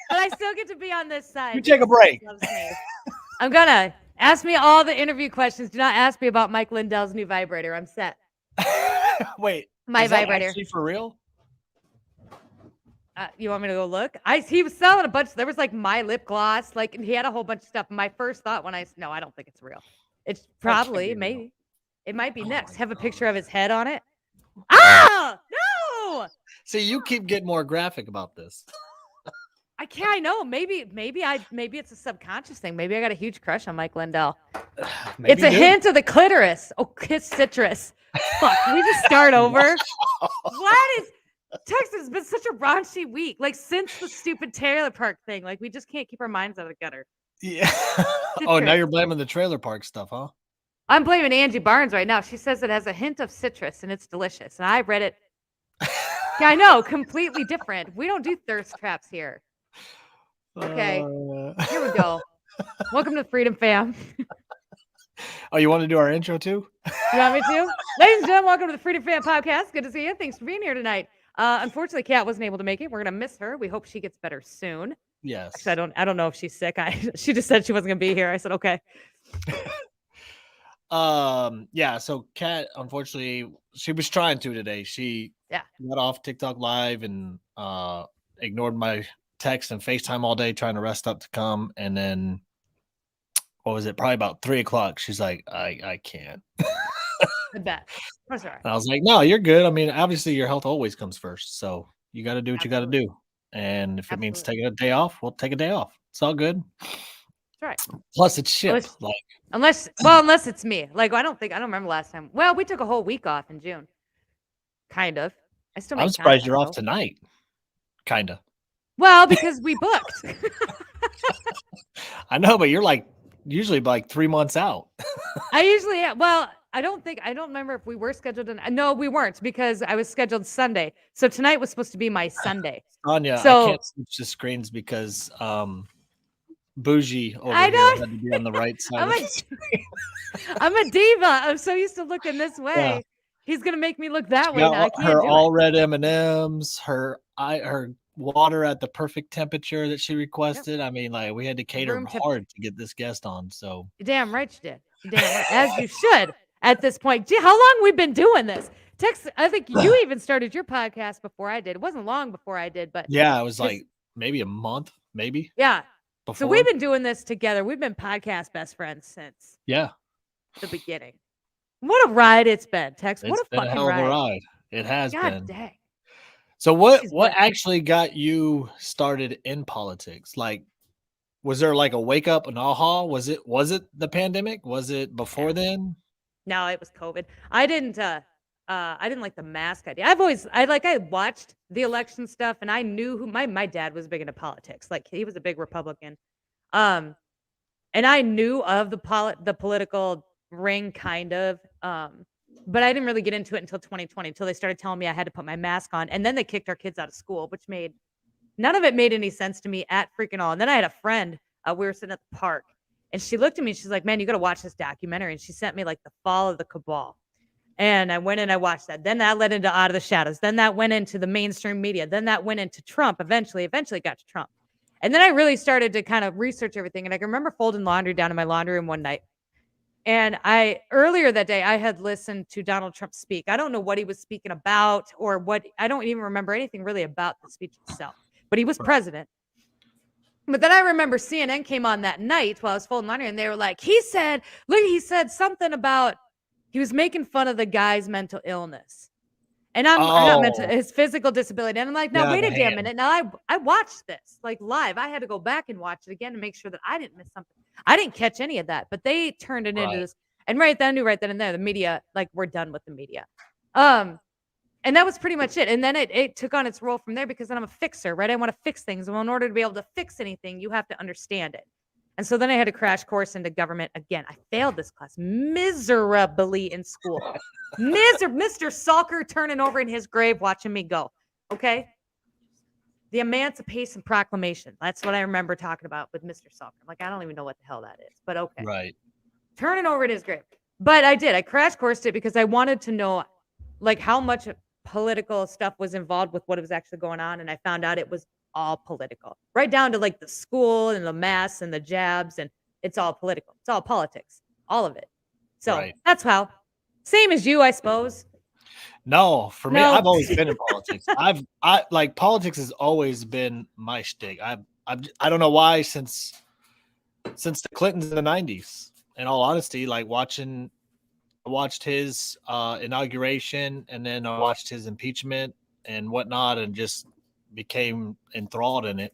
but I still get to be on this side. You take a break. Loves me. I'm gonna ask me all the interview questions. Do not ask me about Mike Lindell's new vibrator. I'm set. Wait, My is that vibrator. actually for real? You want me to go look? He was selling a bunch. There was like my lip gloss. Like he had a whole bunch of stuff. My first thought when I don't think it's real. It's That can't be probably real. maybe. It might be Oh next. my Have a picture God. of his head on it. Ah, no! See, you keep getting more graphic about this. I can't. I know. Maybe it's a subconscious thing. Maybe I got a huge crush on Mike Lindell. It's Maybe a you do. hint of the clitoris. Oh, kiss citrus. Fuck. Can we just start over? What is Texas has been such a raunchy week? Like since the stupid trailer park thing. Like we just can't keep our minds out of the gutter. Yeah. Oh, now Citrus. you're blaming the trailer park stuff, huh? I'm blaming Angie Barnes right now. She says it has a hint of citrus and it's delicious. And I read it. Yeah, I know. Completely different. We don't do thirst traps here. Okay. Here we go. Welcome to Freedom Fam. Oh, you want to do our intro too? You want me to? Ladies and gentlemen, welcome to the Freedom Fan Podcast. Good to see you. Thanks for being here tonight. Unfortunately, Kat wasn't able to make it. We're gonna miss her. We hope she gets better soon. Yes. Actually, I don't know if she's sick. She just said she wasn't gonna be here. I said okay. Yeah, so Kat, unfortunately, she was trying to today. She got off TikTok live and ignored my text and FaceTime all day trying to rest up to come, and then what was it? Probably about 3:00. She's like, I can't. I bet. That's all right. And I was like, no, you're good. I mean, obviously your health always comes first. So you got to do what you got to do. And if it means taking a day off, we'll take a day off. It's all good. That's right. Plus it's shipped. Unless it's me. Like, I don't remember last time. Well, we took a whole week off in June. Kind of. I'm surprised you're off tonight. Kind of. Well, because we booked. I know, but you're like usually like 3 months out. I usually am. Well, I don't remember if we were scheduled. No, we weren't because I was scheduled Sunday. So tonight was supposed to be my Sunday. Anya, so, I can't switch the screens because Bougie over here had to be on the right side. I'm a diva. I'm so used to looking this way. Yeah. He's gonna make me look that way now. I can't her do all it. red M&Ms, her water at the perfect temperature that she requested. Yep. I mean, like we had to cater hard to get this guest on. So you're damn right you did. You're damn right, as you should at this point. Gee, how long we've been doing this? I think you even started your podcast before I did. It wasn't long before I did, but yeah, it was like maybe a month, maybe. Yeah. Before. So we've been doing this together. We've been podcast best friends since the beginning. What a ride it's been, Tex. What a fucking hell of a ride. It has been. Dang. So what actually got you started in politics? Like, was there like a wake up, an aha? Was it the pandemic? Was it before then? No, it was COVID. I didn't like the mask idea. I watched the election stuff and I knew who my dad was big into politics. Like he was a big Republican. And I knew of the political ring kind of. But I didn't really get into it until 2020, until they started telling me I had to put my mask on. And then they kicked our kids out of school, which none of it made any sense to me at freaking all. And then I had a friend, we were sitting at the park and she looked at me and she's like, man, you got to watch this documentary. And she sent me like The Fall of the Cabal. And I went and I watched that. Then that led into Out of the Shadows. Then that went into the mainstream media. Then that went into Trump. Eventually got to Trump. And then I really started to kind of research everything. And I can remember folding laundry down in my laundry room one night. And earlier that day, I had listened to Donald Trump speak. I don't know what he was speaking about or I don't even remember anything really about the speech itself, but he was president. But then I remember CNN came on that night while I was folding laundry and they were like, he said something about, he was making fun of the guy's mental illness. And not mental, his physical disability. And I'm like, no, wait a damn minute. Now I watched this like live. I had to go back and watch it again to make sure that I didn't miss something. I didn't catch any of that, but they turned it into this. And right then and there, the media, like we're done with the media. And that was pretty much it. And then it took on its role from there because then I'm a fixer, right? I want to fix things. Well, in order to be able to fix anything, you have to understand it. And so then I had a crash course into government again. I failed this class miserably in school. Mr. Salker turning over in his grave watching me go. Okay? The Emancipation Proclamation. That's what I remember talking about with Mr. Salker. I'm like, I don't even know what the hell that is, but okay. Right. Turning over in his grave. But I did. I crash coursed it because I wanted to know like how much political stuff was involved with what was actually going on. And I found out it was all political, right down to like the school and the masks and the jabs, and it's all political. It's all politics, all of it. So Right. that's how. Same as you, I suppose. No, for me, No. I've always been in politics. I like politics has always been my shtick. I don't know why since the Clintons in the 90s. In all honesty, like I watched his inauguration, and then I watched his impeachment and whatnot, and just became enthralled in it,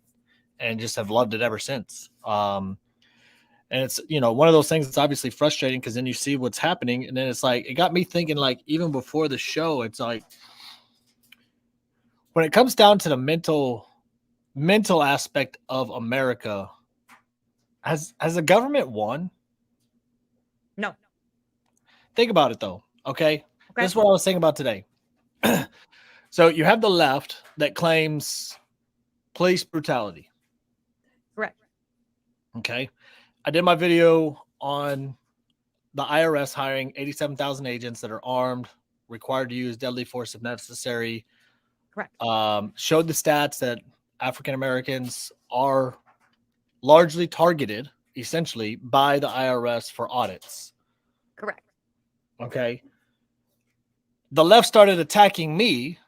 and just have loved it ever since. And it's, one of those things that's obviously frustrating, because then you see what's happening, and then it's like, it got me thinking, like, even before the show, it's like, when it comes down to the mental aspect of America, has the government won? No. Think about it though. Okay. Okay. This is what I was thinking about today. So you have the left that claims police brutality. Correct. Okay. I did my video on the IRS hiring 87,000 agents that are armed, required to use deadly force if necessary. Correct. Showed the stats that African Americans are largely targeted, essentially, by the IRS for audits. Correct. Okay. The left started attacking me,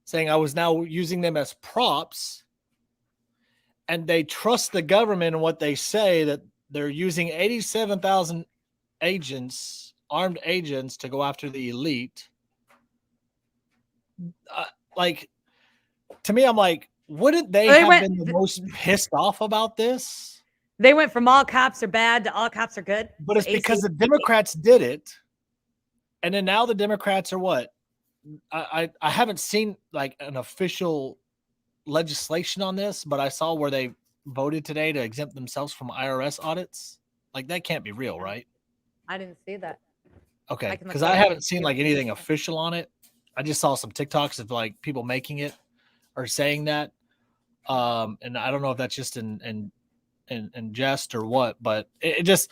saying I was now using them as props, and they trust the government and what they say, that they're using 87,000 agents, armed agents, to go after the elite. Like, to me, I'm like, wouldn't they have been the most pissed off about this? They went from all cops are bad to all cops are good. But it's because the Democrats did it. And then now the Democrats are what? I haven't seen like an official legislation on this, but I saw where they voted today to exempt themselves from IRS audits. Like, that can't be real, right? I didn't see that. Okay, because I haven't seen like anything official on it. I just saw some TikToks of like people making it or saying that. And I don't know if that's just in jest or what, but it just,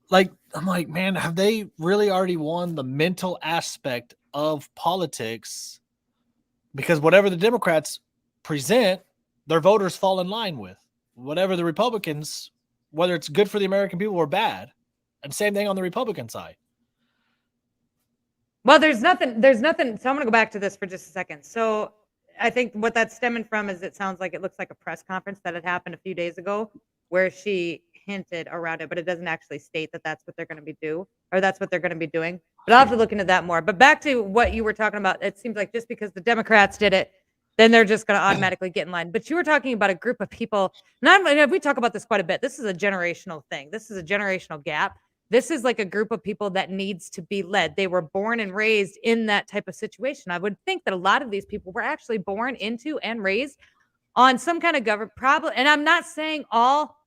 like, I'm like, man, have they really already won the mental aspect of politics? Because whatever the Democrats present, their voters fall in line with. Whatever the Republicans, whether it's good for the American people or bad, and same thing on the Republican side. Well, there's nothing. So I'm going to go back to this for just a second. So I think what that's stemming from is, it sounds like it looks like a press conference that had happened a few days ago where she hinted around it, but it doesn't actually state that that's what they're going to be doing. But I'll have to look into that more. But back to what you were talking about, it seems like just because the Democrats did it, then they're just going to automatically get in line. But you were talking about a group of people. We talk about this quite a bit. This is a generational thing. This is a generational gap. This is like a group of people that needs to be led. They were born and raised in that type of situation. I would think that a lot of these people were actually born into and raised on some kind of government problem. And I'm not saying all.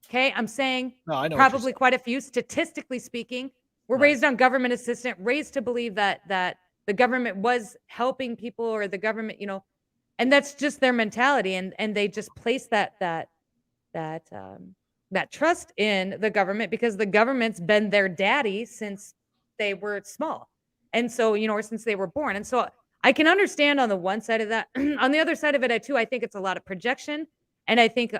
Okay, I'm saying probably quite a few, statistically speaking, were raised on government assistance, raised to believe that the government was helping people, or the government, and that's just their mentality, and they just place that trust in the government because the government's been their daddy since they were small, and so or since they were born, and so I can understand on the one side of that. On the other side of it, I think it's a lot of projection, and I think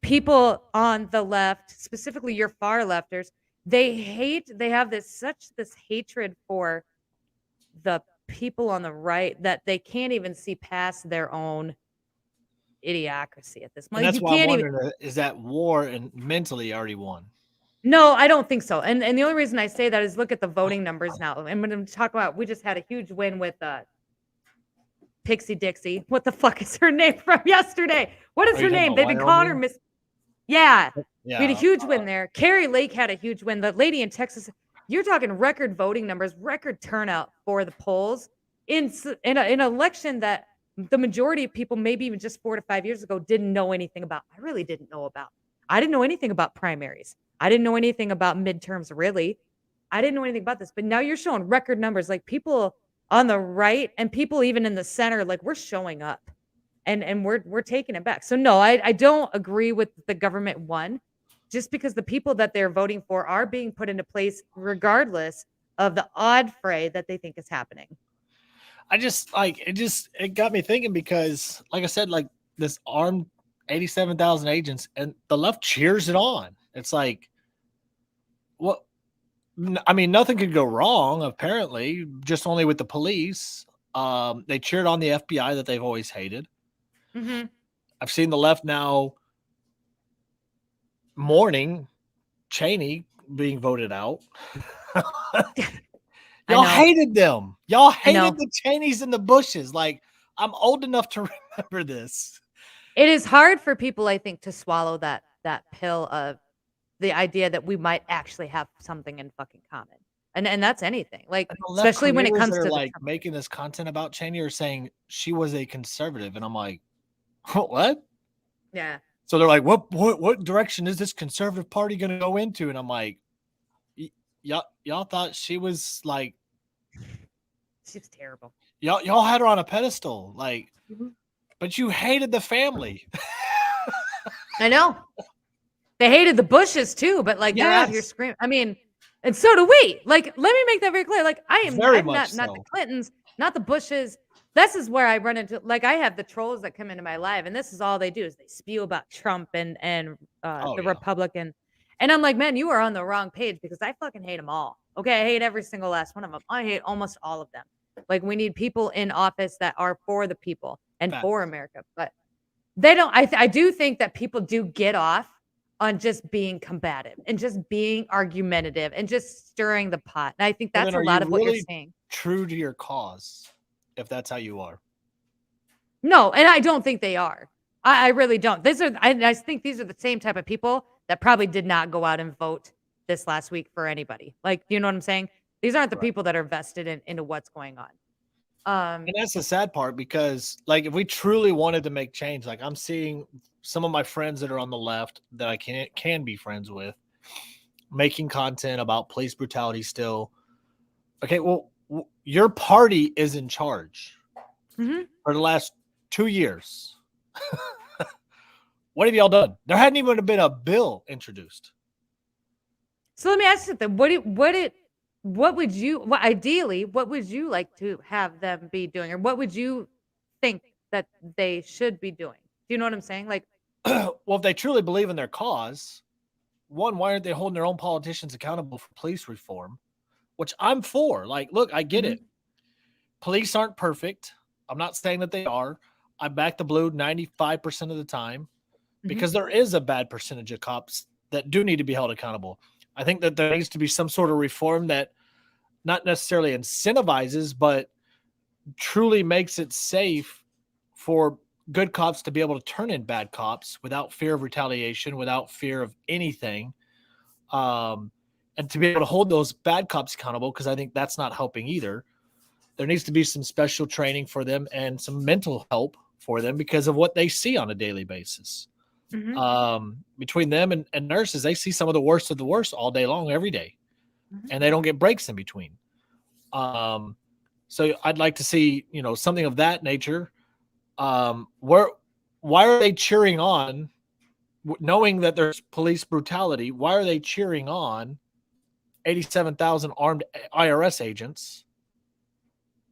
people on the left, specifically your far lefters, they have this hatred for the people on the right that they can't even see past their own idiocracy at this point. And that's why I'm wondering, is that war and mentally already won? No, I don't think so. And the only reason I say that is look at the voting numbers now. And when we talk about, we just had a huge win with Pixie Dixie. What the fuck is her name from yesterday? What is her name? They've been calling her Miss. Yeah. We had a huge win there. Carrie Lake had a huge win. The lady in Texas, you're talking record voting numbers, record turnout for the polls in an election that the majority of people, maybe even just 4 to 5 years ago, didn't know anything about. I really didn't know about. I didn't know anything about primaries. I didn't know anything about midterms, really. I didn't know anything about this. But now you're showing record numbers, like people on the right and people even in the center, like we're showing up. And we're taking it back. So no, I don't agree with the government one, just because the people that they're voting for are being put into place regardless of the odd fray that they think is happening. I just like it got me thinking because, like I said, like this armed 87,000 agents, and the left cheers it on. It's like, what? I mean, nothing could go wrong. Apparently, just only with the police. They cheered on the FBI that they've always hated. Mm-hmm. I've seen the left now mourning Cheney being voted out. Y'all hated them. Y'all hated the Cheneys and the Bushes. Like, I'm old enough to remember this. It is hard for people, I think, to swallow that pill of the idea that we might actually have something in fucking common. And that's anything. Like, especially when it comes to like making this content about Cheney or saying she was a conservative. And I'm like, what? Yeah. So they're like, what direction is this conservative party going to go into? And I'm like, y'all thought she was like, she was terrible. Y'all had her on a pedestal, like, but you hated the family. I know. They hated the Bushes too, but like they're out here screaming. I mean, and so do we. Like, let me make that very clear. Like, I'm not the Clintons, not the Bushes. This is where I run into, like, I have the trolls that come into my life, and this is all they do is they spew about Trump and the Republican. And I'm like, man, you are on the wrong page because I fucking hate them all. Okay, I hate every single last one of them. I hate almost all of them. Like, we need people in office that are for the people and for America. But they don't. I do think that people do get off on just being combative and just being argumentative and just stirring the pot. And I think that's a lot of what you're saying. True to your cause, if that's how you are. No, and I don't think they are. I really don't. I think these are the same type of people that probably did not go out and vote this last week for anybody. Like, you know what I'm saying? These aren't the people that are vested into what's going on. And that's the sad part because, like, if we truly wanted to make change, like I'm seeing some of my friends that are on the left that I can be friends with making content about police brutality still. Okay, well, your party is in charge for the last 2 years. What have y'all done? There hadn't even been a bill introduced. So let me ask you something. What would you ideally, what would you like to have them be doing? Or what would you think that they should be doing? Do you know what I'm saying? Like, well, if they truly believe in their cause, one, why aren't they holding their own politicians accountable for police reform? Which I'm for. Like, look, I get it. Police aren't perfect. I'm not saying that they are. I back the blue 95% of the time because there is a bad percentage of cops that do need to be held accountable. I think that there needs to be some sort of reform that not necessarily incentivizes, but truly makes it safe for good cops to be able to turn in bad cops without fear of retaliation, without fear of anything. And to be able to hold those bad cops accountable, because I think that's not helping either. There needs to be some special training for them and some mental help for them because of what they see on a daily basis. Between them and nurses, they see some of the worst all day long, every day, and they don't get breaks in between. So I'd like to see, something of that nature. Why are they cheering on, knowing that there's police brutality? Why are they cheering on 87,000 armed IRS agents?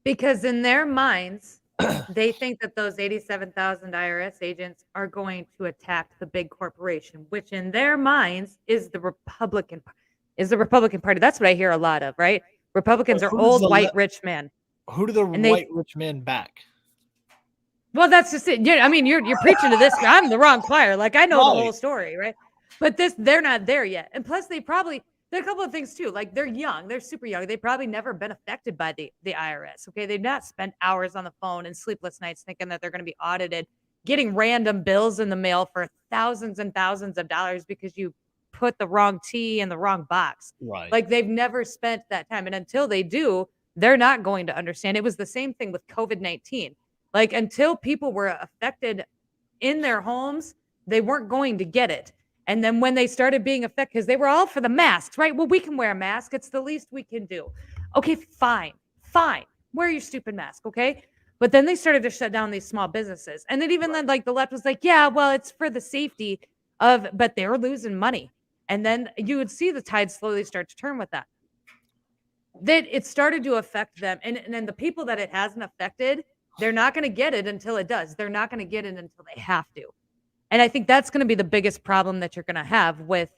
Because in their minds, they think that those 87,000 IRS agents are going to attack the big corporation, which in their minds is the Republican Party. That's what I hear a lot of, right? Republicans are old, white, rich men. Who do the white, rich men back? Well, that's just it. I mean, you're preaching to this. I'm the wrong choir. Like, I know the whole story, right? But they're not there yet. And plus, there are a couple of things too. Like, they're young, they're super young. They've probably never been affected by the IRS. Okay, they've not spent hours on the phone and sleepless nights thinking that they're going to be audited, getting random bills in the mail for thousands and thousands of dollars because you put the wrong T in the wrong box. Right. Like, they've never spent that time, and until they do, they're not going to understand. It was the same thing with COVID-19. Like, until people were affected in their homes, they weren't going to get it. And then when they started being affected, because they were all for the masks, right? Well, we can wear a mask. It's the least we can do. Okay, fine. Wear your stupid mask, okay? But then they started to shut down these small businesses. And then even then, like, the left was like, yeah, well, it's for the safety but they were losing money. And then you would see the tide slowly start to turn with that. that it started to affect them. And then the people that it hasn't affected, they're not going to get it until it does. They're not going to get it until they have to. And I think that's going to be the biggest problem that you're going to have with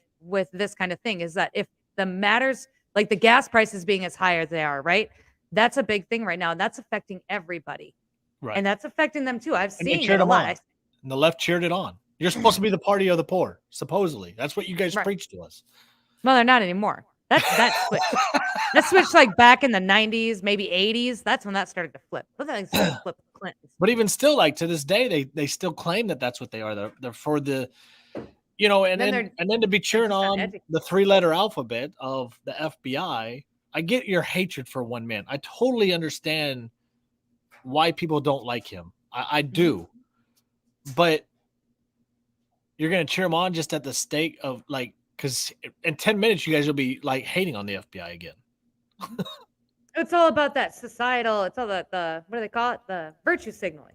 this kind of thing, is that if the matters, like the gas prices being as high as they are, right? That's a big thing right now. And that's affecting everybody. Right. And that's affecting them too. I've seen it a lot. And the left cheered it on. You're supposed to be the party of the poor, supposedly. That's what you guys preach to us. Well, they're not anymore. That switched. That switched like back in the 90s, maybe 80s. That's when that started to flip. But even still, like to this day, they still claim that that's what they are. They're for the, you know, and then to be cheering on the 3-letter alphabet of the FBI. I get your hatred for one man. I totally understand why people don't like him. I do. But you're going to cheer him on just at the stake of like, because in 10 minutes, you guys will be like hating on the FBI again. It's all about that societal. It's all that what do they call it? The virtue signaling.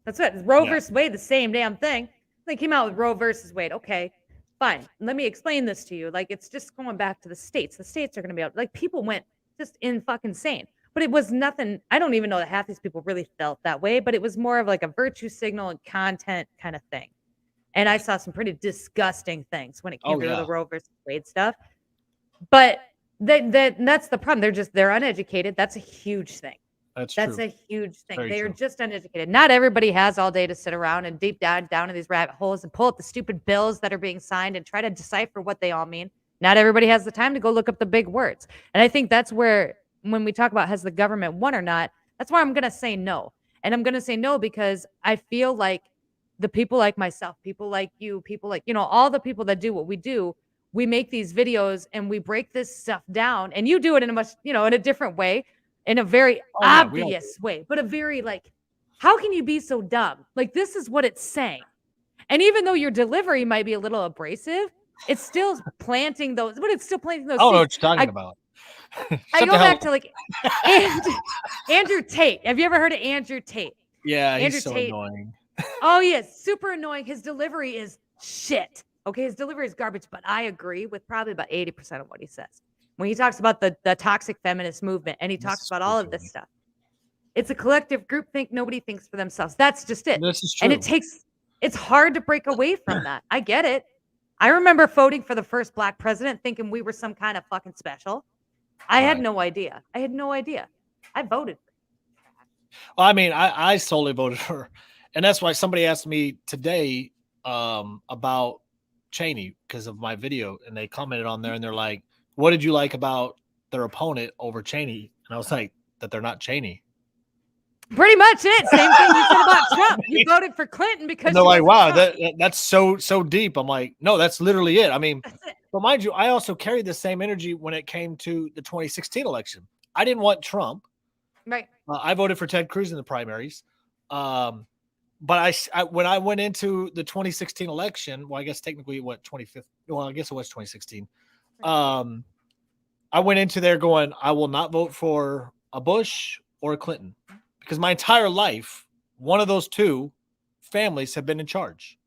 That's it. Roe versus Wade, the same damn thing. They came out with Roe versus Wade. Okay, fine. Let me explain this to you. Like, it's just going back to the states. The states are going to be out. Like, people went just in fucking insane. But it was nothing. I don't even know that half these people really felt that way. But it was more of like a virtue signal and content kind of thing. And I saw some pretty disgusting things when it came to the Roe versus Wade stuff. But that's the problem. They're uneducated. That's a huge thing. That's a huge thing. They are just uneducated. Not everybody has all day to sit around and deep down in these rabbit holes and pull up the stupid bills that are being signed and try to decipher what they all mean. Not everybody has the time to go look up the big words. And I think that's where, when we talk about has the government won or not, that's why I'm going to say no. And I'm going to say no because I feel like the people like myself, people like you, people like, all the people that do what we do, we make these videos and we break this stuff down, and you do it in a much, in a different way, in a very obvious way, but a very like, how can you be so dumb? Like, this is what it's saying. And even though your delivery might be a little abrasive, it's still planting those, but it's still planting those. I don't know what you're talking about. I go back to like Andrew Tate. Have you ever heard of Andrew Tate? Yeah, Andrew Tate. Annoying. Oh, yes, super annoying. His delivery is shit. Okay, his delivery is garbage, but I agree with probably about 80% of what he says. When he talks about the toxic feminist movement and he talks about all of this stuff. It's a collective group think. Nobody thinks for themselves. That's just it. This is true. And it's hard to break away from that. I get it. I remember voting for the first black president thinking we were some kind of fucking special. I had no idea. I voted. Well, I mean, I solely voted for her. And that's why somebody asked me today about Cheney because of my video. And they commented on there and they're like, what did you like about their opponent over Cheney? And I was like, that they're not Cheney. Pretty much it. Same thing you said about Trump. You voted for Clinton because they're like, wow, that's so deep. I'm like, no, that's literally it. I mean, but mind you, I also carried the same energy when it came to the 2016 election. I didn't want Trump. Right. I voted for Ted Cruz in the primaries. But I when I went into the 2016 election, well, I guess technically what 25th. Well, I guess it was 2016. I went into there going, I will not vote for a Bush or a Clinton because my entire life, one of those two families have been in charge.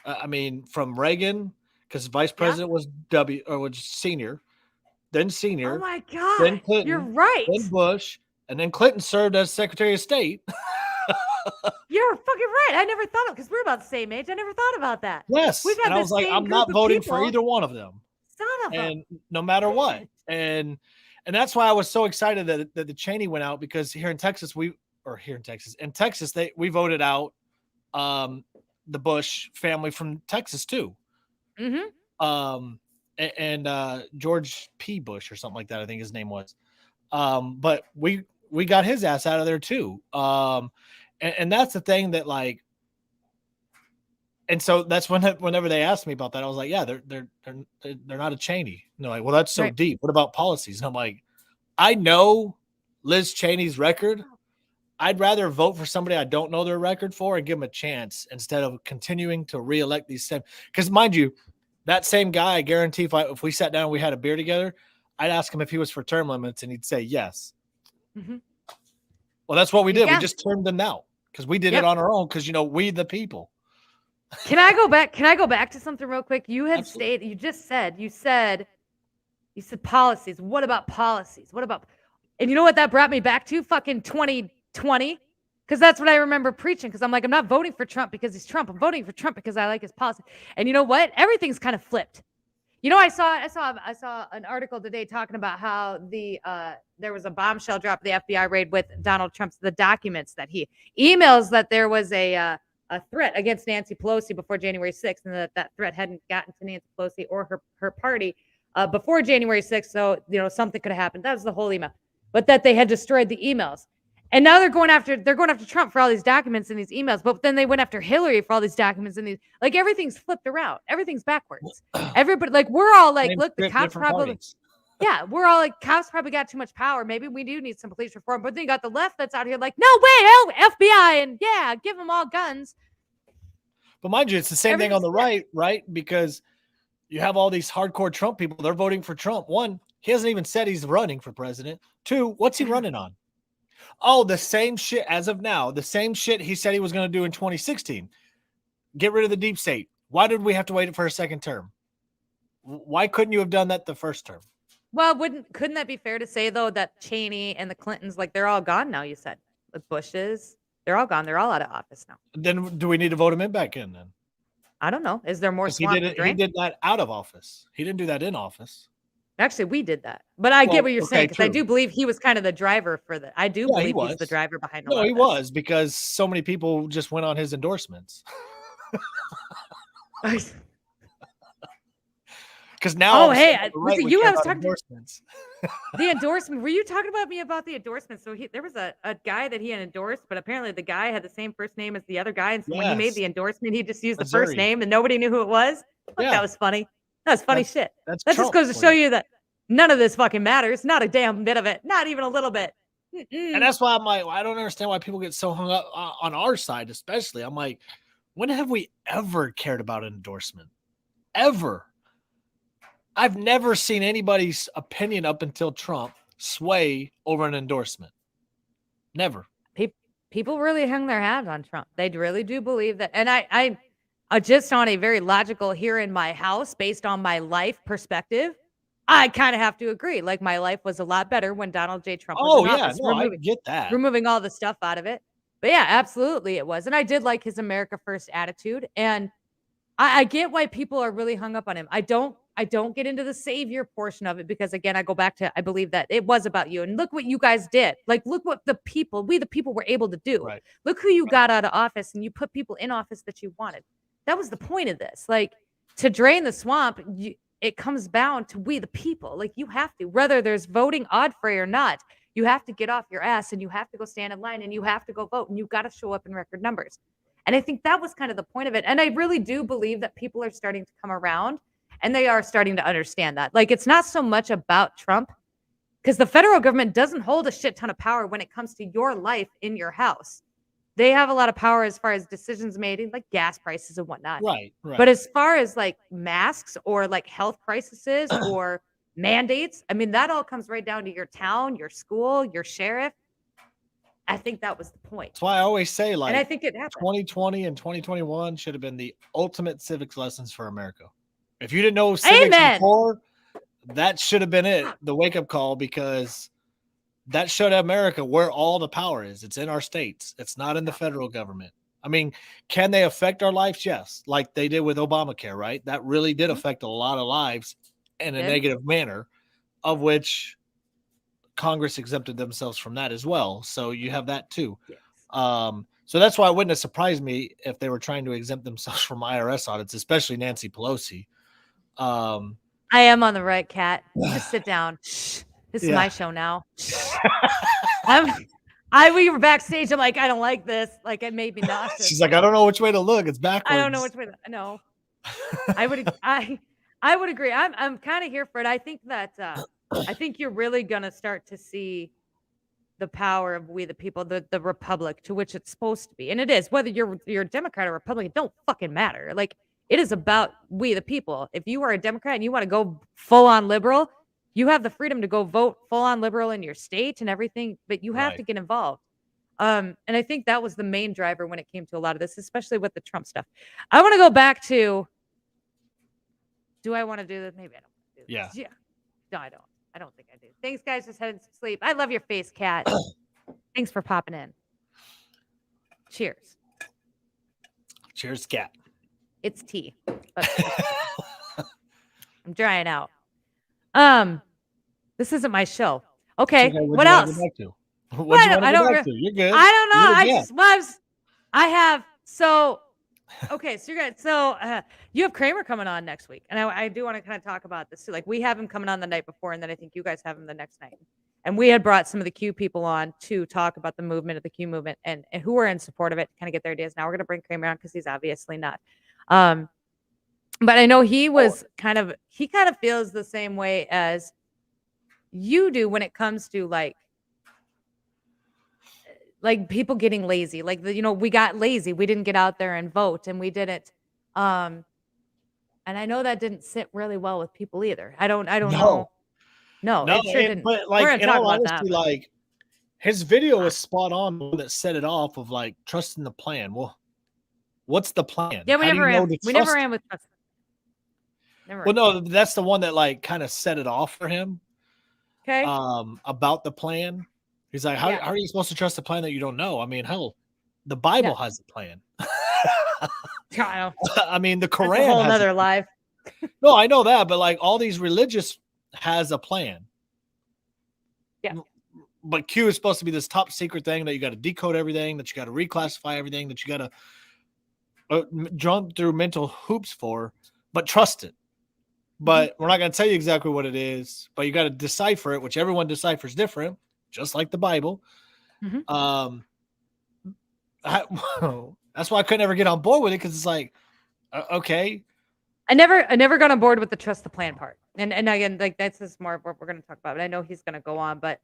I mean, from Reagan, because vice president was was senior, then senior. Oh my God. Then Clinton. You're right. Then Bush, and then Clinton served as Secretary of State. You're fucking right. I never thought of because we're about the same age. I never thought about that. Yes. And I was like, I'm not voting for either one of them. Son of and no matter what. And that's why I was so excited that the Cheney went out because here in Texas, we voted out the Bush family from Texas too. Mm-hmm. And George P. Bush or something like that, I think his name was. But we got his ass out of there too. And that's the thing that like, and so that's whenever they asked me about that, I was like, yeah, they're not a Cheney. And they're like, well, that's so deep. What about policies? And I'm like, I know Liz Cheney's record. I'd rather vote for somebody I don't know their record for and give them a chance instead of continuing to reelect these same. Because mind you, that same guy, I guarantee if we sat down and we had a beer together, I'd ask him if he was for term limits and he'd say yes. Mm-hmm. Well, that's what we did. We just termed them out because we did it on our own because, we the people. Can I go back to something real quick? You had stated, you said You said policies. What about policies? And you know what that brought me back to? Fucking 2020. Because that's what I remember preaching. Because I'm like, I'm not voting for Trump because he's Trump. I'm voting for Trump because I like his policy. And you know what? Everything's kind of flipped. You know, I saw an article today talking about how there was a bombshell drop the FBI raid with Donald Trump's the documents that he emails that there was a threat against Nancy Pelosi before January 6th, and that threat hadn't gotten to Nancy Pelosi or her party before January 6th. So something could have happened. That was the whole email, but that they had destroyed the emails. And now they're going after Trump for all these documents and these emails, but then they went after Hillary for all these documents and these, like, everything's flipped around. Everything's backwards. Everybody, like, we're all like, look, the cops probably, we're all like, cops probably got too much power. Maybe we do need some police reform. But then you got the left that's out here like, no way, FBI, and give them all guns. But mind you, it's the same thing on the right? Because you have all these hardcore Trump people. They're voting for Trump. One, he hasn't even said he's running for president. Two, what's he running on? Oh, the same shit as of now. The same shit he said he was going to do in 2016. Get rid of the deep state. Why did we have to wait for a second term? Why couldn't you have done that the first term? Well, couldn't that be fair to say, though, that Cheney and the Clintons, like, they're all gone now, you said? The Bushes, they're all gone. They're all out of office now. Then do we need to vote him back in then? I don't know. Is there more swamp to drink? He did that out of office. He didn't do that in office. Actually, we did that. But I get what you're saying, because I do believe he was kind of the driver for that. I do believe he's the driver behind a lot of this. He was, because so many people just went on his endorsements. Because now, you I was talking endorsements. The endorsement. Were you talking about me about the endorsement? So there was a guy that he had endorsed, but apparently the guy had the same first name as the other guy, and so when he made the endorsement, he just used the first name, and nobody knew who it was. That was funny. That was funny shit. That just goes to show you that none of this fucking matters. Not a damn bit of it. Not even a little bit. And that's why I'm like, I don't understand why people get so hung up on our side, especially. I'm like, when have we ever cared about an endorsement? Ever? I've never seen anybody's opinion up until Trump sway over an endorsement. Never. People really hung their hat on Trump. They really do believe that. And I just on a very logical here in my house, based on my life perspective, I kind of have to agree. Like, my life was a lot better when Donald J. Trump was in office. I get that. Removing all the stuff out of it. But yeah, absolutely it was. And I did like his America First attitude. And I get why people are really hung up on him. I don't get into the savior portion of it, because, again, I go back to, I believe that it was about you. And look what you guys did. Like, look what we the people were able to do. Right. Look who you got out of office, and you put people in office that you wanted. That was the point of this. Like, to drain the swamp, it comes down to we the people. Like, you have to, whether there's voting odd fray or not, you have to get off your ass, and you have to go stand in line, and you have to go vote, and you've got to show up in record numbers. And I think that was kind of the point of it. And I really do believe that people are starting to come around, and they are starting to understand that. Like, it's not so much about Trump, because the federal government doesn't hold a shit ton of power when it comes to your life in your house. They have a lot of power as far as decisions made in, like, gas prices and whatnot. Right. But as far as, like, masks or, like, health crises or mandates, I mean, that all comes right down to your town, your school, your sheriff. I think that was the point. That's why I always say, like, and I think it happened. 2020 and 2021 should have been the ultimate civics lessons for America. If you didn't know civics before, that should have been it, the wake-up call, because that showed America where all the power is. It's in our states. It's not in the federal government. I mean, can they affect our lives? Yes, like they did with Obamacare, right? That really did affect a lot of lives in a negative manner, of which Congress exempted themselves from that as well. So you have that too. Yes. So that's why it wouldn't have surprised me if they were trying to exempt themselves from IRS audits, especially Nancy Pelosi. I am on the right, Kat. Just sit down. Shh. This is my show now. We were backstage. I'm like, I don't like this. Like, it made me nauseous. She's like, I don't know which way to look. It's backwards. I don't know which way. No. I would agree. I'm kind of here for it. I think that I think you're really gonna start to see the power of we the people, the republic to which it's supposed to be, and it is. Whether you're a Democrat or Republican, it don't fucking matter. Like, it is about we the people. If you are a Democrat and you want to go full on liberal, you have the freedom to go vote full on liberal in your state and everything, but you have to get involved. And I think that was the main driver when it came to a lot of this, especially with the Trump stuff. I want to go back to, do I want to do this? Maybe I don't want to do this. Yeah. No, I don't. I don't think I do. Thanks, guys. Just heading to sleep. I love your face, Cat. Thanks for popping in. Cheers. Cheers, Cat. It's tea. I'm drying out. This isn't my show. Okay. What else? What do you want to go back to? You're good. I don't know. I have so. Okay, so you're good. So you have Kramer coming on next week, and I do want to kind of talk about this too. Like we have him coming on the night before, and then I think you guys have him the next night. And we had brought some of the Q people on to talk about the movement of the Q movement and who are in support of it, to kind of get their ideas. Now we're going to bring Kramer on because he's obviously not. But I know he kind of feels the same way as you do when it comes to like people getting lazy. Like we got lazy. We didn't get out there and vote, and we didn't. And I know that didn't sit really well with people either. I don't know. No, it sure didn't. But like in all honesty, like his video was spot on that set it off of like trusting the plan. Well, what's the plan? Yeah, we never ran with trust. Well, no, that's the one that like kind of set it off for him. Okay. About the plan. He's like, how are you supposed to trust a plan that you don't know? I mean, hell, the Bible has a plan. I mean, the Quran has a whole nother life. No, I know that, but like all these religious has a plan. Yeah. But Q is supposed to be this top secret thing that you got to decode everything, that you got to reclassify everything, that you got to jump through mental hoops for, but trust it. But we're not going to tell you exactly what it is, but you got to decipher it, which everyone deciphers different, just like the Bible. That's why I couldn't ever get on board with it, because it's like, okay. I never got on board with the trust the plan part. And again, like that's just more of what we're going to talk about. But I know he's going to go on, but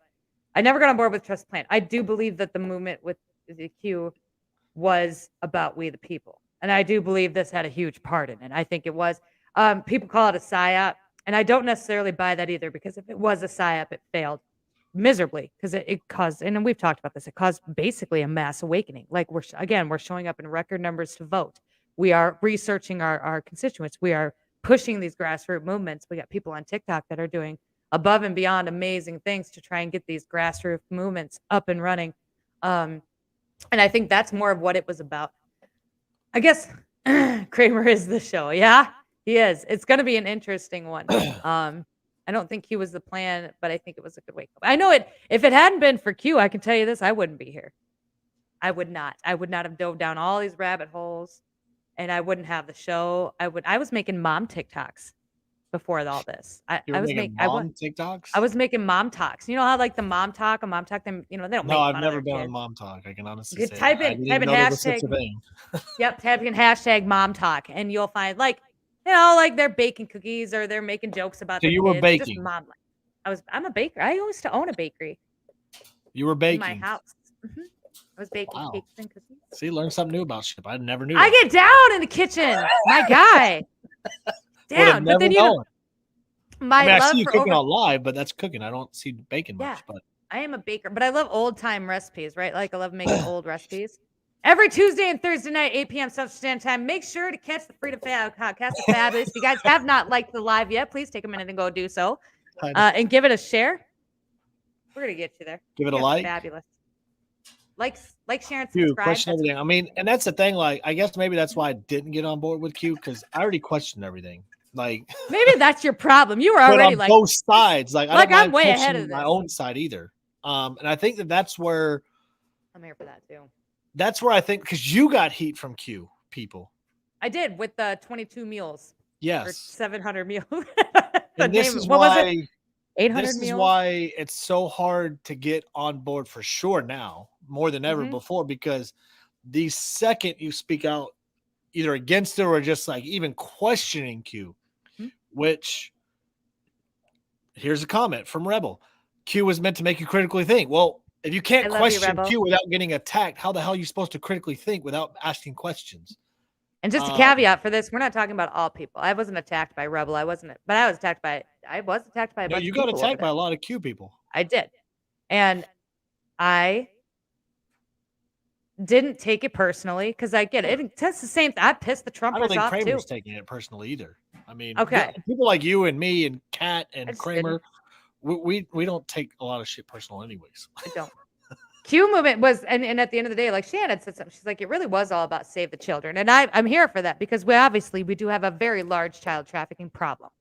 I never got on board with trust the plan. I do believe that the movement with the Q was about we the people. And I do believe this had a huge part in it. I think it was. People call it a psyop, and I don't necessarily buy that either, because if it was a psyop, it failed miserably, because it caused, and we've talked about this, it caused basically a mass awakening. Like we're showing up in record numbers to vote. We are researching our constituents. We are pushing these grassroots movements. We got people on TikTok that are doing above and beyond amazing things to try and get these grassroots movements up and running. And I think that's more of what it was about. I guess Kramer is the show. Yeah. He is. It's going to be an interesting one. I don't think Q was the plan, but I think it was a good wake up. I know it. If it hadn't been for Q, I can tell you this: I wouldn't be here. I would not. I would not have dove down all these rabbit holes, and I wouldn't have the show. I was making mom TikToks before all this. I was making TikToks. I was making mom talks. You know how like the mom talk, a mom talk. Them, they don't. No, I've never been on mom talk. I can honestly say. Type in hashtag. Yep, type in hashtag mom talk, and you'll find like. Like they're baking cookies or they're making jokes about. So you were baking. Just mom. I'm a baker. I used to own a bakery. You were baking in my house. I was baking cakes and cookies. See, learn something new about Ship. I never knew. I get down in the kitchen, my guy. Down, but then I see you cooking on live, but that's cooking. I don't see baking much. But I am a baker, but I love old time recipes, right? Like I love making old recipes. Every Tuesday and Thursday night, 8 p.m. Central Standard Time. Make sure to catch the Freedom Podcast of Fabulous. If you guys have not liked the live yet, please take a minute and go do so. And give it a share. We're going to get you there. Give it a like. Fabulous. Like, share, and subscribe. Question everything. I mean, and that's the thing. Like, I guess maybe that's why I didn't get on board with Q, because I already questioned everything. Like, maybe that's your problem. You were already on both sides. Like I'm way ahead of my own side either. And I think that's where I'm here for that too. That's where I think, because you got heat from Q people. I did with the 22 meals. Yes. Or 700 meals. And this is why 800 this meals? is why it's so hard to get on board for sure now, more than ever before, because the second you speak out either against it or just like even questioning Q, which here's a comment from Rebel. Q was meant to make you critically think. Well, if you can't question Q without getting attacked, how the hell are you supposed to critically think without asking questions? And just a caveat for this, we're not talking about all people. I wasn't attacked by Rebel. I was attacked by a bunch of people. You got attacked by a lot of Q people. I did. And I didn't take it personally, because I get it. That's the same thing. I pissed the Trumpers off too. I don't think Kramer's taking it personally either. I mean, people like you and me and Kat and Kramer we don't take a lot of shit personal, anyways. I don't. Q movement was, and at the end of the day, like Shannon said something, she's like, it really was all about save the children. And I'm here for that because we do have a very large child trafficking problem.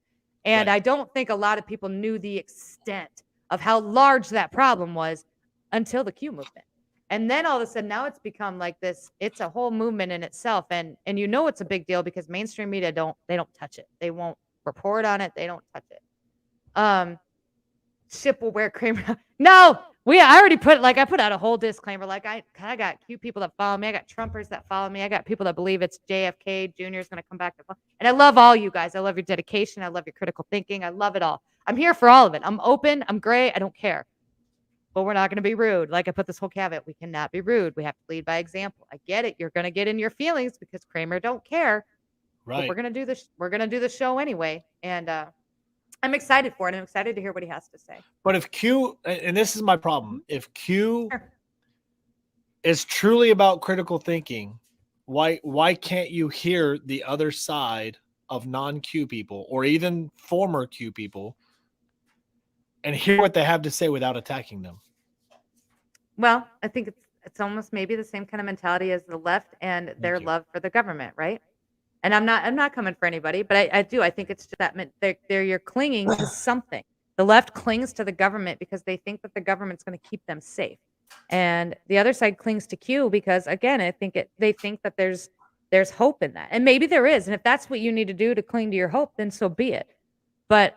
And Right. I don't think a lot of people knew the extent of how large that problem was until the Q movement. And then all of a sudden now it's become like this, it's a whole movement in itself. And you know it's a big deal because mainstream media don't touch it. They won't report on it. They don't touch it. Ship will wear Kramer. No, I already I put out a whole disclaimer. Like I got cute people that follow me. I got Trumpers that follow me. I got people that believe it's JFK Jr. is going to come back. And I love all you guys. I love your dedication. I love your critical thinking. I love it all. I'm here for all of it. I'm open. I'm great. I don't care. But we're not going to be rude. Like I put this whole caveat. We cannot be rude. We have to lead by example. I get it. You're going to get in your feelings because Kramer don't care. Right. But we're going to do this. We're going to do the show anyway. And I'm excited for it. I'm excited to hear what he has to say. But if Q, and this is my problem, if Q is truly about critical thinking, why can't you hear the other side of non-Q people or even former Q people and hear what they have to say without attacking them? Well, I think it's almost maybe the same kind of mentality as the left and their love for the government, right? And I'm not coming for anybody, but I do. I think it's just that you're clinging to something. The left clings to the government because they think that the government's going to keep them safe, and the other side clings to Q because, again, they think that there's hope in that, and maybe there is. And if that's what you need to do to cling to your hope, then so be it. But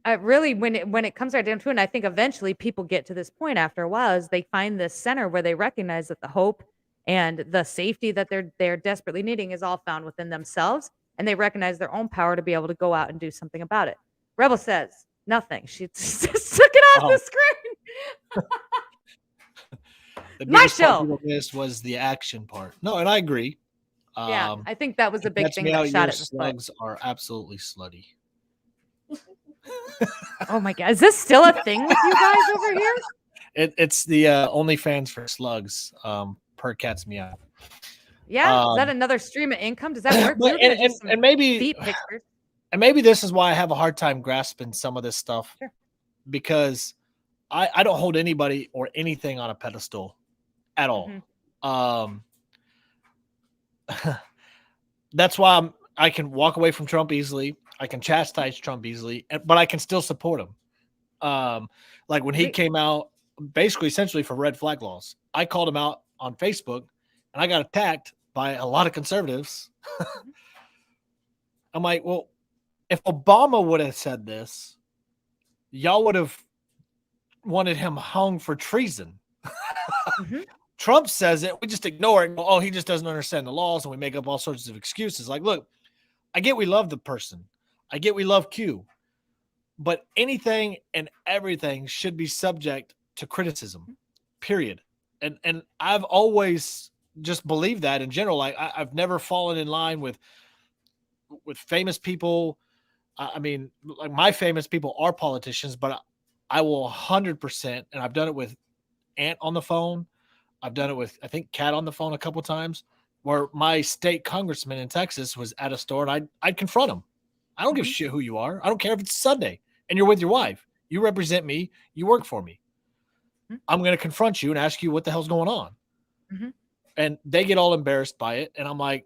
I really, when it comes right down to it, and I think eventually people get to this point after a while, is they find this center where they recognize that the hope and the safety that they're desperately needing is all found within themselves, and they recognize their own power to be able to go out and do something about it. Rebel says nothing. She just took it off the screen. The biggest part of this was the action part. No, and I agree. Yeah, I think that was a big thing that shot at the slugs are absolutely slutty. Oh my God, is this still a thing with you guys over here? It's the OnlyFans for slugs. Per cat's meow. Yeah, is that another stream of income? Does that work? And maybe feet pictures. And maybe this is why I have a hard time grasping some of this stuff, because I don't hold anybody or anything on a pedestal at all. That's why I can walk away from Trump easily. I can chastise Trump easily, but I can still support him. Like when he came out, basically essentially for red flag laws, I called him out on Facebook and I got attacked by a lot of conservatives. I'm like, well, if Obama would have said this, y'all would have wanted him hung for treason. Trump says it, we just ignore it. Oh, he just doesn't understand the laws, and we make up all sorts of excuses. Like, look, I get we love the person. I get we love Q. But anything and everything should be subject to criticism, period. And I've always just believed that in general. Like I've never fallen in line with famous people. I mean, like my famous people are politicians, but I will 100%, and I've done it with Ant on the phone. I've done it with, I think, Kat on the phone a couple of times, where my state congressman in Texas was at a store and I'd confront him. I don't give a shit who you are. I don't care if it's Sunday and you're with your wife. You represent me. You work for me. I'm going to confront you and ask you what the hell's going on. And they get all embarrassed by it. And I'm like,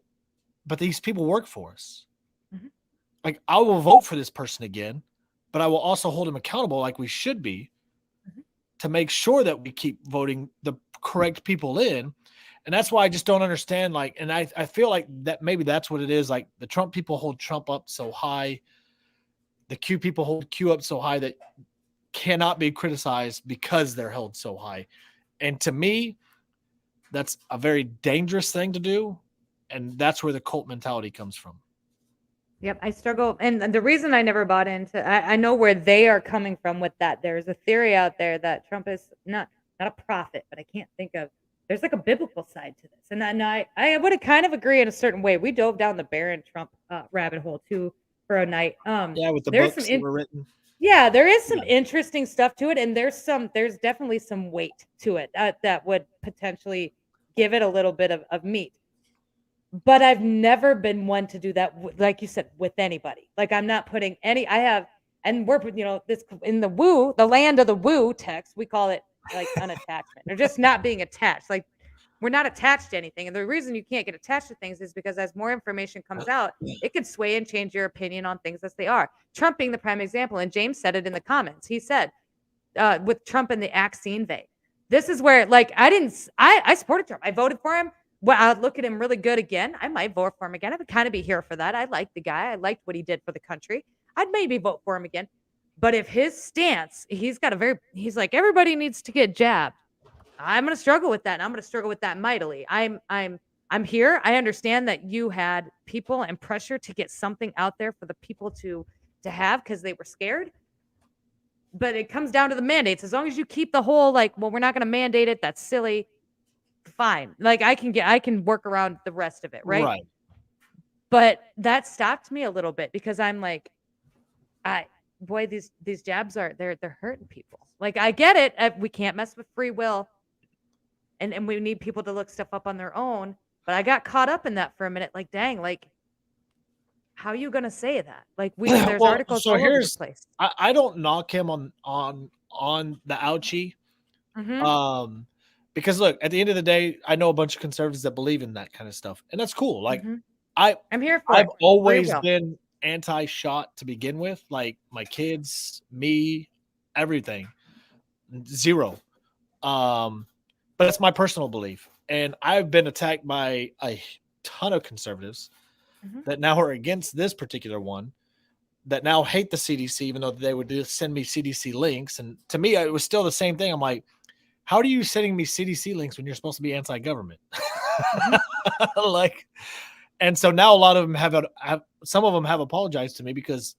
but these people work for us. Like, I will vote for this person again, but I will also hold him accountable like we should be to make sure that we keep voting the correct people in. And that's why I just don't understand. Like, and I feel like that maybe that's what it is. Like the Trump people hold Trump up so high. The Q people hold Q up so high that cannot be criticized because they're held so high. And to me, that's a very dangerous thing to do. And that's where the cult mentality comes from. Yep, I struggle. And the reason I never bought into, I know where they are coming from with that. There's a theory out there that Trump is not a prophet, but I can't think of, there's like a biblical side to this. And I would kind of agree in a certain way. We dove down the Barron Trump rabbit hole too for a night. Yeah, with the books that were written. Yeah, there is some interesting stuff to it. And there's definitely some weight to it that would potentially give it a little bit of meat. But I've never been one to do that, like you said, with anybody. Like I'm not putting I have And we're, this in the land of the woo text, we call it like unattachment, or just not being attached. Like, we're not attached to anything. And the reason you can't get attached to things is because as more information comes out, it could sway and change your opinion on things as they are. Trump being the prime example. And James said it in the comments. He said, with Trump and the vaccine thing, this is where, like, I supported Trump. I voted for him. Well, I'd look at him really good again. I might vote for him again. I would kind of be here for that. I like the guy. I liked what he did for the country. I'd maybe vote for him again. But if his stance, he's like, everybody needs to get jabbed. I'm going to struggle with that. And I'm going to struggle with that mightily. I'm here. I understand that you had people and pressure to get something out there for the people to have because they were scared. But it comes down to the mandates. As long as you keep the whole, like, well, we're not going to mandate it. That's silly. Fine. Like, I can work around the rest of it. Right. But that stopped me a little bit because I'm like, these jabs they're hurting people. Like, I get it. We can't mess with free will. And we need people to look stuff up on their own. But I got caught up in that for a minute. Like, dang, like, how are you going to say that? Like, there's articles all over the place. I don't knock him on the ouchie. Mm-hmm. Because look, at the end of the day, I know a bunch of conservatives that believe in that kind of stuff. And that's cool. Like, mm-hmm. I'm here for I've always been anti-shot to begin with. Like, my kids, me, everything. Zero. But it's my personal belief. And I've been attacked by a ton of conservatives that now are against this particular one, that now hate the CDC, even though they would send me CDC links. And to me, it was still the same thing. I'm like, how are you sending me CDC links when you're supposed to be anti-government? Like, and so now a lot of them some of them have apologized to me because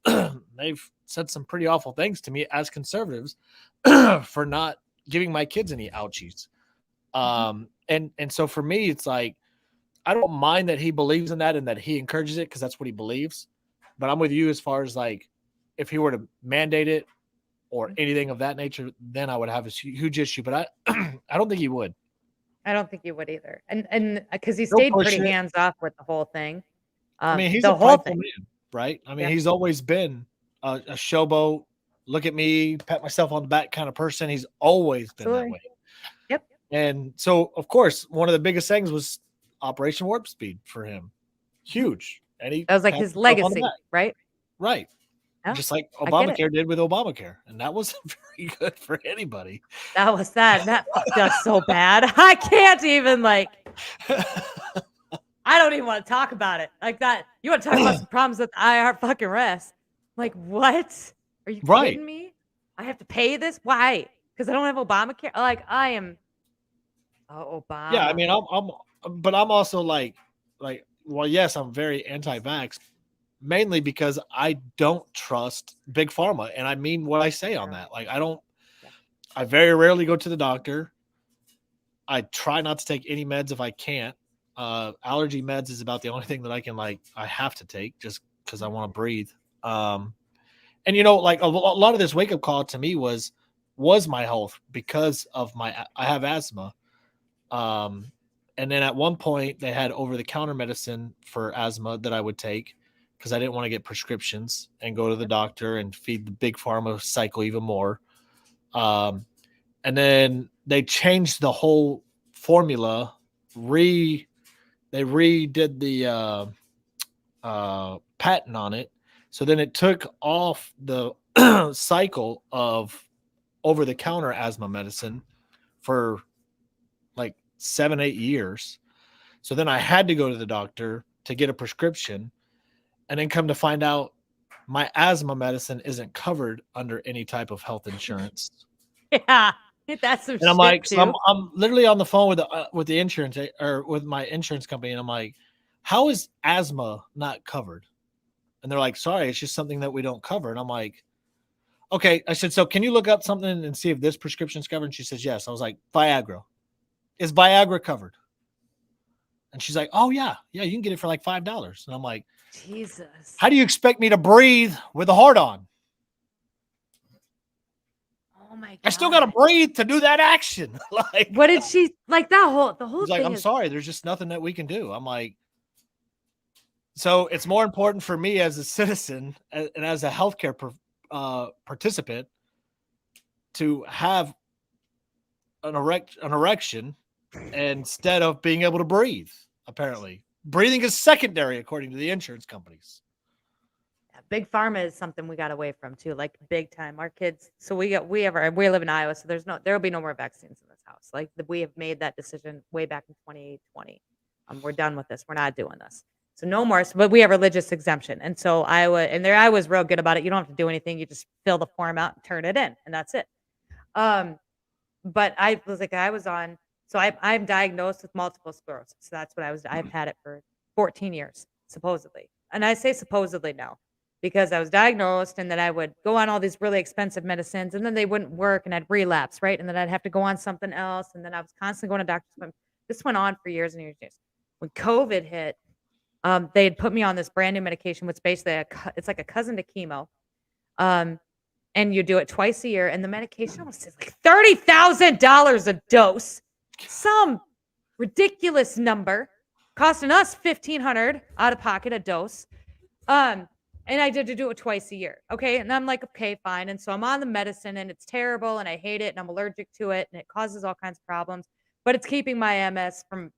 they've said some pretty awful things to me as conservatives for not giving my kids any ouchies. And so for me, it's like, I don't mind that he believes in that and that he encourages it because that's what he believes. But I'm with you as far as, like, if he were to mandate it or anything of that nature, then I would have a huge issue. But I don't think he would. I don't think he would either. And because he stayed pretty hands off with the whole thing. I mean, he's a prideful man, right? I mean, he's always been a showboat, look at me, pat myself on the back kind of person. He's always been that way. Yep. And so, of course, one of the biggest things was Operation Warp Speed for him. Huge. And that was like his legacy, right? Right. Yeah. Just like Obamacare did with Obamacare. And that wasn't very good for anybody. That was sad. That fucked us so bad. I can't even, like, I don't even want to talk about it like that. You want to talk about some problems with IR fucking rest. Like, what? Are you kidding me? I have to pay this? Why? Because I don't have Obamacare? Like, I am. Oh, Obama. Yeah, I mean, but I'm also like, well, yes, I'm very anti-vax, mainly because I don't trust big pharma, and I mean what I say on that. Like, I very rarely go to the doctor. I try not to take any meds if I can't. Allergy meds is about the only thing that I have to take just because I want to breathe. And like a lot of this wake-up call to me was my health because of I have asthma. And then at one point they had over-the-counter medicine for asthma that I would take because I didn't want to get prescriptions and go to the doctor and feed the big pharma cycle even more. And then they changed the whole formula. They redid the patent on it. So then it took off the cycle of over-the-counter asthma medicine for like 7-8 years. So then I had to go to the doctor to get a prescription, and then come to find out my asthma medicine isn't covered under any type of health insurance. Yeah, that's some. And I'm like, so I'm literally on the phone with the insurance or with my insurance company, and I'm like, how is asthma not covered? And they're like, sorry, it's just something that we don't cover. And I'm like, okay. I said, so can you look up something and see if this prescription's covered? And she says, yes. I was like, Viagra. Is Viagra covered? And she's like, oh, yeah. Yeah, you can get it for like $5. And I'm like, Jesus. How do you expect me to breathe with a heart on? Oh, my God. I still got to breathe to do that action. Like, what did she, like, the whole thing like, I'm sorry, there's just nothing that we can do. I'm like, so it's more important for me as a citizen and as a healthcare participant to have an erection instead of being able to breathe. Apparently, breathing is secondary according to the insurance companies. Big pharma is something we got away from too, like big time. Our kids, so we live in Iowa, so there'll be no more vaccines in this house. Like we have made that decision way back in 2020. We're done with this. We're not doing this. So no more. But we have religious Exemption, and so Iowa's real good about it. You don't have to do anything. You just fill the form out and turn it in, and that's it. But I was on. So I'm diagnosed with multiple sclerosis. So that's what I've had it for 14 years supposedly, and I say supposedly now, because I was diagnosed and then I would go on all these really expensive medicines and then they wouldn't work and I'd relapse, right? And then I'd have to go on something else. And then I was constantly going to doctor's appointments. This went on for years and years and years. When COVID hit, they had put me on this brand new medication, which basically it's like a cousin to chemo. And you do it twice a year. And the medication almost is like $30,000 a dose. Some ridiculous number, costing us $1,500 out of pocket a dose. And I did to do it twice a year. Okay. And I'm like, okay, fine. And so I'm on the medicine and it's terrible and I hate it and I'm allergic to it and it causes all kinds of problems, but it's keeping my MS from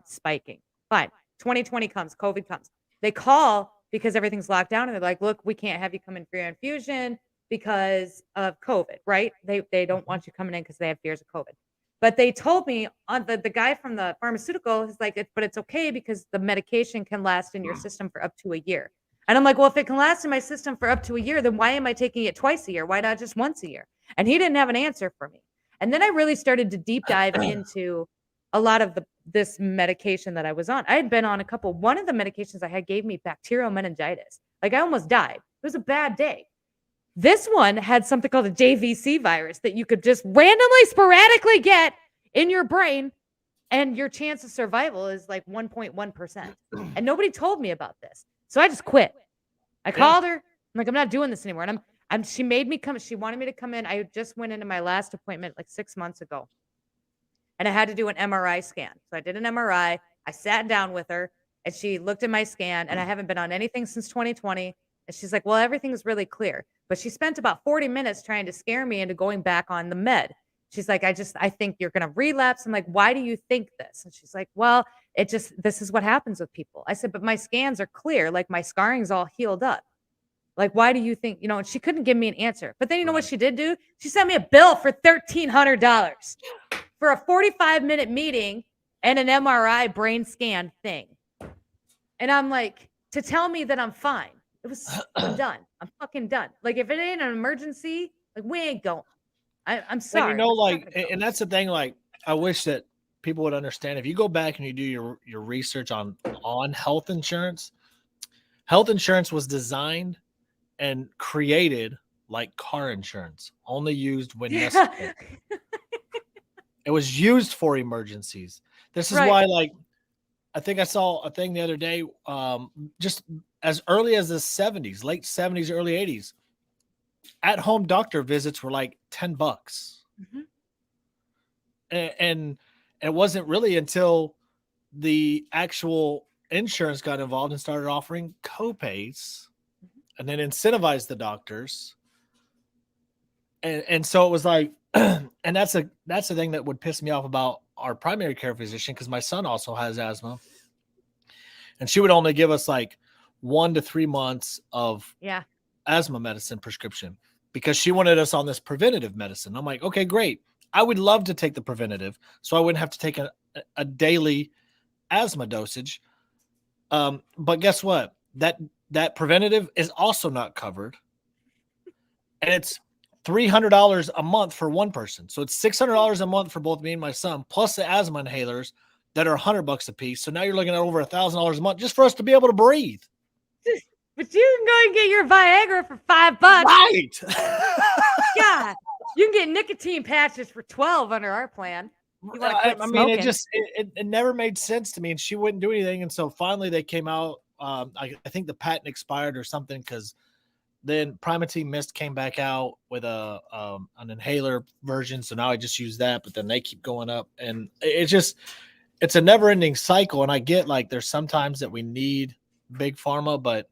spiking. Fine. 2020 comes, COVID comes. They call because everything's locked down and they're like, look, we can't have you come in for your infusion because of COVID, right? They don't want you coming in because they have fears of COVID. But they told me on the guy from the pharmaceutical is like, but it's okay because the medication can last in your system for up to a year. And I'm like, well, if it can last in my system for up to a year, then why am I taking it twice a year? Why not just once a year? And he didn't have an answer for me. And then I really started to deep dive into a lot of this medication that I was on. I had been on one of the medications I had gave me bacterial meningitis. Like I almost died. It was a bad day. This one had something called a JVC virus that you could just randomly, sporadically get in your brain. And your chance of survival is like 1.1%. And nobody told me about this. So I just quit. I called her. I'm like, I'm not doing this anymore. And she made me come. She wanted me to come in. I just went into my last appointment like 6 months ago. And I had to do an MRI scan. So I did an MRI. I sat down with her and she looked at my scan and I haven't been on anything since 2020. And she's like, well, everything's really clear. But she spent about 40 minutes trying to scare me into going back on the med. She's like, I think you're going to relapse. I'm like, why do you think this? And she's like, well, this is what happens with people. I said, but my scans are clear. Like my scarring's all healed up. Like, why do you think, and she couldn't give me an answer. But then you know what she did do? She sent me a bill for $1,300 for a 45-minute meeting and an MRI brain scan thing. And I'm like, to tell me that I'm fine. I'm done. I'm fucking done. Like, if it ain't an emergency, like we ain't going. I'm sorry. And that's the thing. Like, I wish that people would understand. If you go back and you do your research on health insurance was designed and created like car insurance, only used when necessary. It was used for emergencies. This is why, like, I think I saw a thing the other day, just as early as the 70s, late 70s, early 80s. At-home doctor visits were like $10. Mm-hmm. And it wasn't really until the actual insurance got involved and started offering copays and then incentivized the doctors. And so it was like, and that's the thing that would piss me off about our primary care physician, because my son also has asthma. And she would only give us like 1 to 3 months of asthma medicine prescription because she wanted us on this preventative medicine. I'm like, okay, great. I would love to take the preventative so I wouldn't have to take a daily asthma dosage. But guess what? That preventative is also not covered. And it's $300 a month for one person. So it's $600 a month for both me and my son, plus the asthma inhalers that are $100 a piece. So now you're looking at over $1,000 a month just for us to be able to breathe. But you can go and get your Viagra for $5. Right. Yeah. You can get nicotine patches for $12 under our plan. You want to quit smoking. It never made sense to me, and she wouldn't do anything. And so finally they came out. I think the patent expired or something, because then Primatene Mist came back out with an inhaler version. So now I just use that, but then they keep going up, and it's a never ending cycle. And I get like there's sometimes that we need big pharma, but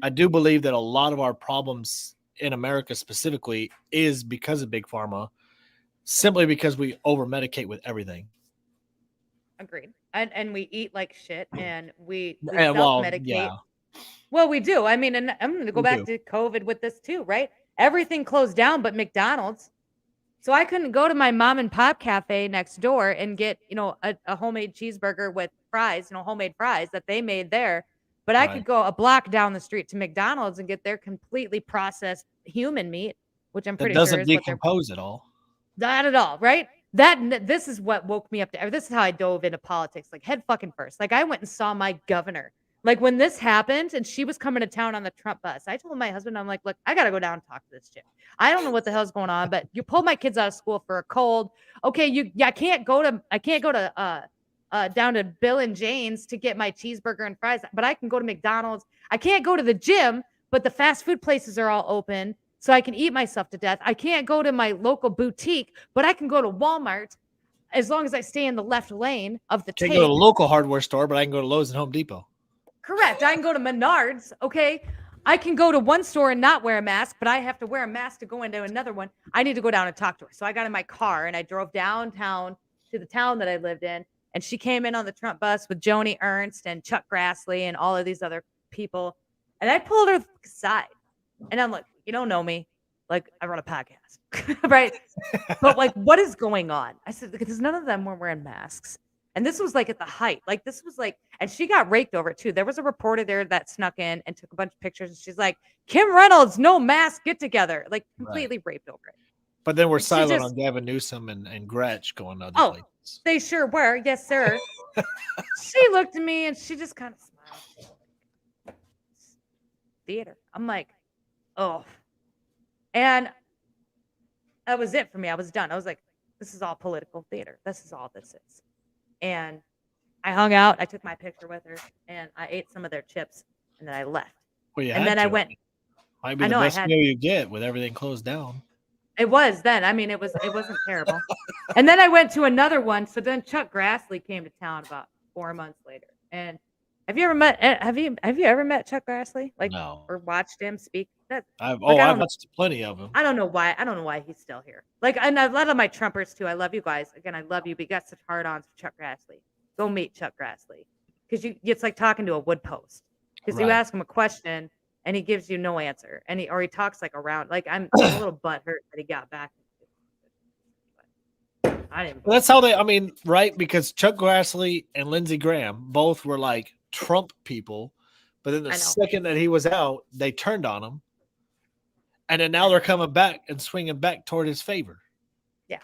I do believe that a lot of our problems in America specifically is because of big pharma, simply because we over medicate with everything. Agreed. And we eat like shit, and we And self well, medicate. yeah, Well, we do. I mean, and I'm going to go we back do. to COVID with this too, right? Everything closed down but McDonald's. So I couldn't go to my mom and pop cafe next door and get, a homemade cheeseburger with fries, homemade fries that they made there. But I Right. could go a block down the street to McDonald's and get their completely processed human meat, which I'm That pretty sure doesn't is what they're decompose at all. not at all, right? This is what woke me up to. This is how I dove into politics, like head fucking first. Like I went and saw my governor. Like when this happened and she was coming to town on the Trump bus, I told my husband, I'm like, look, I gotta go down and talk to this chick. I don't know what the hell's going on, but you pulled my kids out of school for a cold. Okay, I can't go to down to Bill and Jane's to get my cheeseburger and fries, but I can go to McDonald's. I can't go to the gym, but the fast food places are all open. So I can eat myself to death. I can't go to my local boutique, but I can go to Walmart as long as I stay in the left lane of the Can't tape. go to a local hardware store, but I can go to Lowe's and Home Depot. Correct. I can go to Menards. Okay. I can go to one store and not wear a mask, but I have to wear a mask to go into another one. I need to go down and talk to her. So I got in my car and I drove downtown to the town that I lived in. And she came in on the Trump bus with Joni Ernst and Chuck Grassley and all of these other people. And I pulled her aside. And I'm like, you don't know me. Like, I run a podcast, right? But like, what is going on? I said, because none of them were wearing masks. And this was like at the height. Like, this was like, and she got raked over it too. There was a reporter there that snuck in and took a bunch of pictures. And she's like, Kim Reynolds, no mask, get together. Like, completely raped over it. But then we're silent on Gavin Newsom and Gretsch going to other places. They sure were. Yes, sir. She looked at me and she just kind of smiled. Theater. I'm like, oh. And that was it for me. I was done. I was like, this is all political theater. This is all this is. And I hung out. I took my picture with her and I ate some of their chips and then I left. Well, and then I went. Might be the best meal you get with everything closed down. It was then. I mean, it wasn't terrible. And then I went to another one. So then Chuck Grassley came to town about 4 months later. And have you ever met Chuck Grassley? Like, no. Or watched him speak? I've watched plenty of them. I don't know why he's still here. Like, and a lot of my Trumpers too. I love you guys. Again, I love you, but you got such hard-ons for Chuck Grassley. Go meet Chuck Grassley. Because it's like talking to a wood post. Because you ask him a question and he gives you no answer. And he talks like around. Like, I'm a little butthurt that he got back. I didn't. Well, that's how right? Because Chuck Grassley and Lindsey Graham both were like Trump people. But then the second that he was out, they turned on him. And then now they're coming back and swinging back toward his favor. Yeah.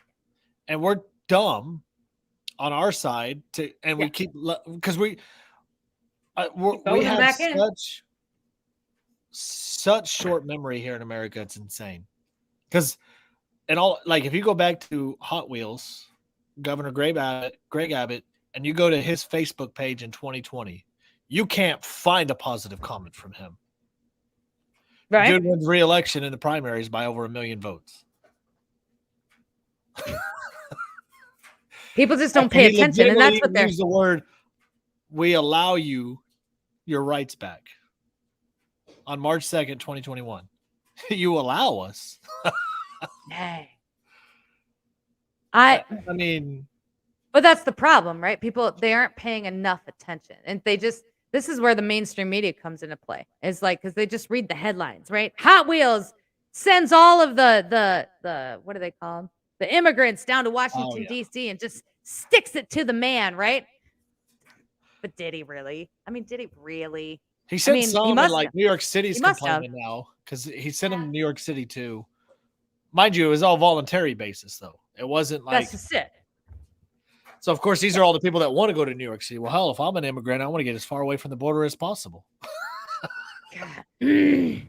And we're dumb on our side we keep, because we have such short memory here in America. It's insane. Because if you go back to Hot Wheels, Governor Greg Abbott, and you go to his Facebook page in 2020, you can't find a positive comment from him. Right. Dude wins re-election in the primaries by over 1 million votes. People just don't pay attention, and that's what they're. Use the word. We allow you your rights back on March 2nd, 2021. You allow us. Dang. I mean, but that's the problem, right? People, they aren't paying enough attention, and this is where the mainstream media comes into play. It's like, because they just read the headlines, right? Hot Wheels sends all of the what do they call them? The immigrants down to Washington, D.C. and just sticks it to the man, right? But did he really? I mean, did he really? He sent some in New York City's complaining now because he sent them to New York City too. Mind you, it was all voluntary basis though. It wasn't like that's just it. So, of course, these are all the people that want to go to New York City. Well, hell, if I'm an immigrant, I want to get as far away from the border as possible. I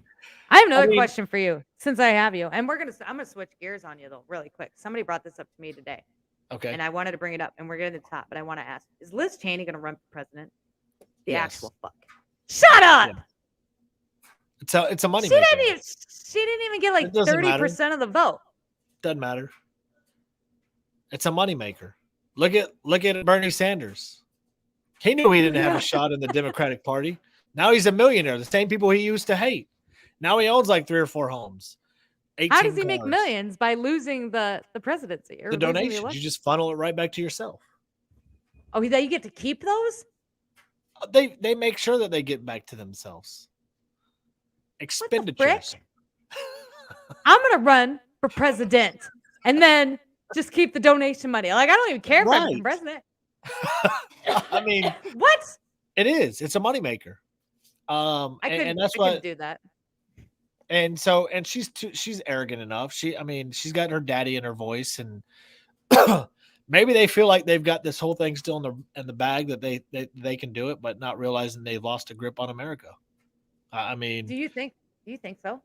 have another question for you since I have you. And I'm going to switch gears on you, though, really quick. Somebody brought this up to me today. Okay. And I wanted to bring it up, and we're getting to the top. But I want to ask, is Liz Cheney going to run for president? The actual fuck. Shut up! Yeah. It's a money maker. She didn't even get like 30% of the vote. Doesn't matter. It's a moneymaker. Look at Bernie Sanders. He knew he didn't have a shot in the Democratic Party. Now he's a millionaire. The same people he used to hate. Now he owns like 3 or 4 homes, How does 18 he make cars. millions by losing the presidency or The losing the donations, election? you just funnel it right back to yourself. Oh, you get to keep those? They make sure that they get back to themselves. Expenditures. I'm gonna run for president and then just keep the donation money. Like I don't even care if I become president. I mean, what? It is. It's a moneymaker. And that's what. Do that. And so, and she's arrogant enough. She's got her daddy in her voice, and maybe they feel like they've got this whole thing still in the bag that they can do it, but not realizing they've lost a grip on America. I mean, do you think so?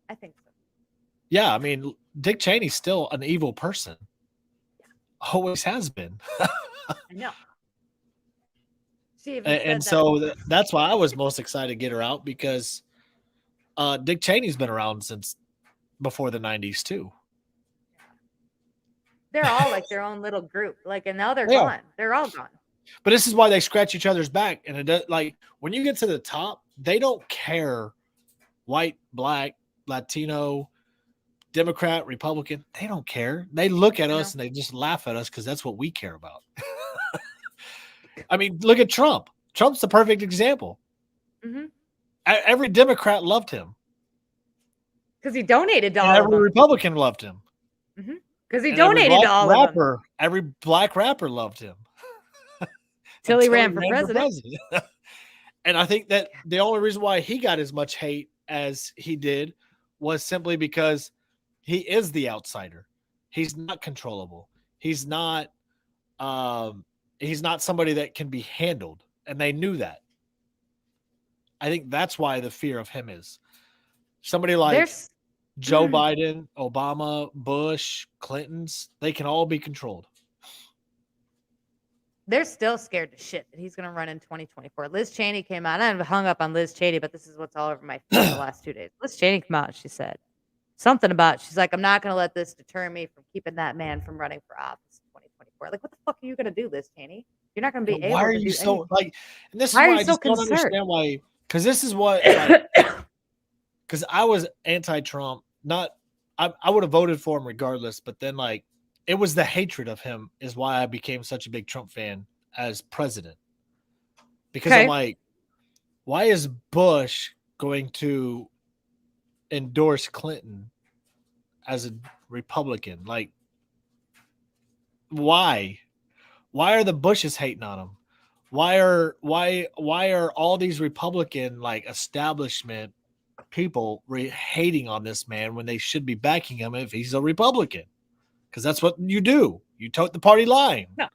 I think so. Yeah, I mean, Dick Cheney's still an evil person. Yeah. Always has been. I know. And so that's why I was most excited to get her out, because Dick Cheney's been around since before the 90s too. They're all like their own little group. Like, and now they're gone. They're all gone. But this is why they scratch each other's back. And it does, like, when you get to the top, they don't care white, black, Latino, Democrat, Republican. They don't care. They look at us and they just laugh at us because that's what we care about. I mean, look at Trump. Trump's the perfect example. Mm-hmm. Every Democrat loved him because he donated to all of them. Every Republican loved him because he donated to all of them. Every black rapper loved him until he ran for president. And I think that the only reason why he got as much hate as he did was simply because he is the outsider. He's not controllable. He's not somebody that can be handled. And they knew that. I think that's why the fear of him is somebody like Joe Biden, Obama, Bush, Clinton's. They can all be controlled. They're still scared to shit that he's going to run in 2024. Liz Cheney came out. I hung up on Liz Cheney, but this is what's all over my feed the last 2 days. Liz Cheney came out and she said something about, she's like, I'm not going to let this deter me from keeping that man from running for office in 2024. Like, what the fuck are you going to do, Liz Cheney? You're not going to be able to do anything. Why are you so, like, and this is why I just don't understand why, because this is what, because I was anti-Trump. I would have voted for him regardless, but then, like, it was the hatred of him is why I became such a big Trump fan as president. Because I'm like, why is Bush going to endorse Clinton as a Republican? Like, why? Why are the Bushes hating on him? Why are all these Republican, like, establishment people hating on this man when they should be backing him if he's a Republican? Because that's what you do. You tote the party line. No,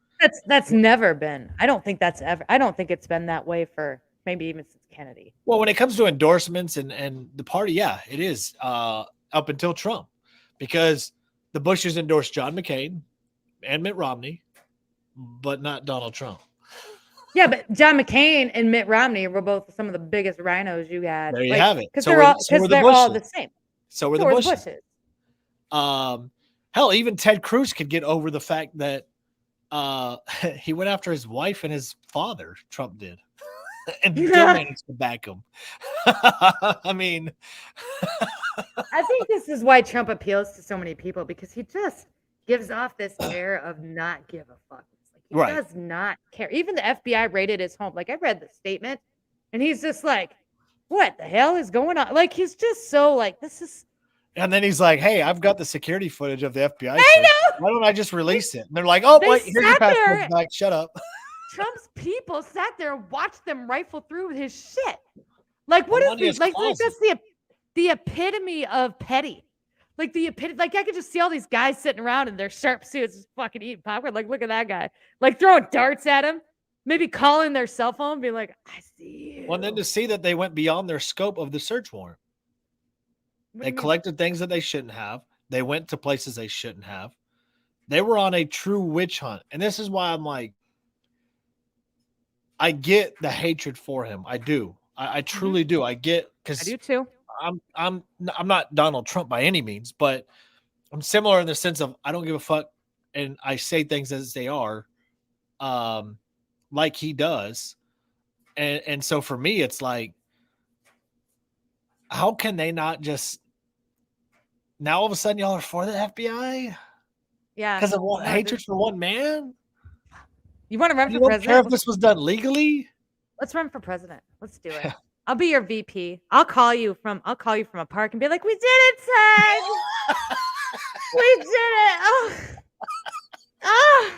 that's never been. I don't think it's been that way for maybe even since Kennedy. Well, when it comes to endorsements and the party, yeah, it is up until Trump, because the Bushes endorsed John McCain and Mitt Romney, but not Donald Trump. Yeah, but John McCain and Mitt Romney were both some of the biggest rhinos you had. There you have it. Because they're all the same. So were the Bushes. Hell, even Ted Cruz could get over the fact that he went after his wife and his father, Trump did, and still managed to back him. I mean, I think this is why Trump appeals to so many people, because he just gives off this air of not give a fuck. Like, he does not care. Even the FBI raided his home. Like, I read the statement, and he's just like, what the hell is going on? Like, he's just so like, this is. And then he's like, hey, I've got the security footage of the FBI. I know. Why don't I just release it? And they're like, oh, wait, here's your passport back. Shut up. Trump's people sat there and watched them rifle through his shit. Like, what is this? Like that's the epitome of petty. Like, the epitome. Like, I could just see all these guys sitting around in their sharp suits just fucking eating popcorn. Like, look at that guy. Like, throwing darts at him. Maybe calling their cell phone, being like, I see you. Well, then to see that they went beyond their scope of the search warrant. They collected things that they shouldn't have. They went to places they shouldn't have. They were on a true witch hunt. And this is why I'm like, I get the hatred for him. I do. I truly do. I get, because I do too. I'm not Donald Trump by any means, but I'm similar in the sense of I don't give a fuck, and I say things as they are, like he does. And so for me, it's like, how can they not just now all of a sudden y'all are for the FBI? Yeah. Because of what No, hatred for one man? you want to run You for don't care if president? this was done legally? Let's run for president. Let's do it. I'll be your VP. I'll call you from a park and be like, "We did it, Tag! We did it! Oh, ah!"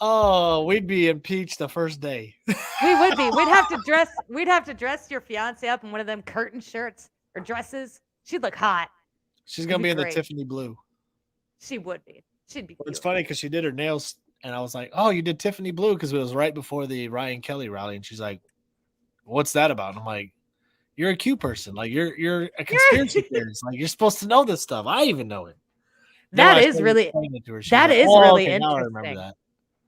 Oh, we'd be impeached the first day. We would be. We'd have to dress your fiance up in one of them curtain shirts or dresses. She'd look hot. She's gonna be in the Tiffany blue. She would be. She'd be. It's funny because she did her nails, and I was like, "Oh, you did Tiffany blue," because it was right before the Ryan Kelly rally, and she's like, "What's that about?" And I'm like, "You're a Q person. Like you're a conspiracy theorist. Like you're supposed to know this stuff. I even know it." That is really interesting. Now I remember that.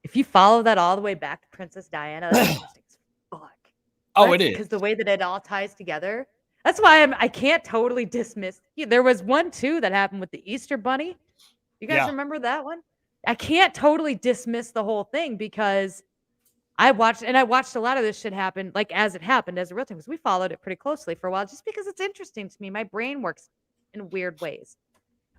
If you follow that all the way back to Princess Diana, that's interesting as fuck. Oh, it is. Because the way that it all ties together. That's why I can't totally dismiss. There was one too that happened with the Easter Bunny. You guys remember that one? I can't totally dismiss the whole thing because I watched a lot of this shit happen like as it happened as a real thing because we followed it pretty closely for a while just because it's interesting to me. My brain works in weird ways.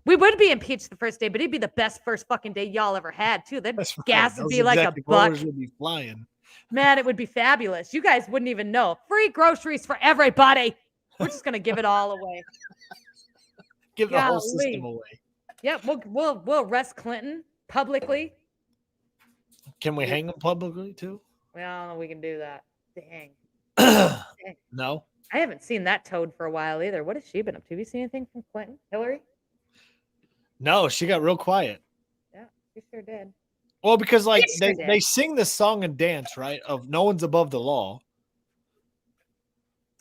We would be impeached the first day, but it'd be the best first fucking day y'all ever had, too. That gas would be like a buck. Would be flying. Man, it would be fabulous. You guys wouldn't even know. Free groceries for everybody. We're just gonna give it all away. Give the whole system away. Yeah, we'll arrest Clinton publicly. Can we hang him publicly too? Well, I don't know if we can do that. Dang. Dang. No. I haven't seen that toad for a while either. What has she been up to? Have you seen anything from Clinton? Hillary? No, she got real quiet. Yeah, she sure did. Well, because like they sing this song and dance, right? Of no one's above the law.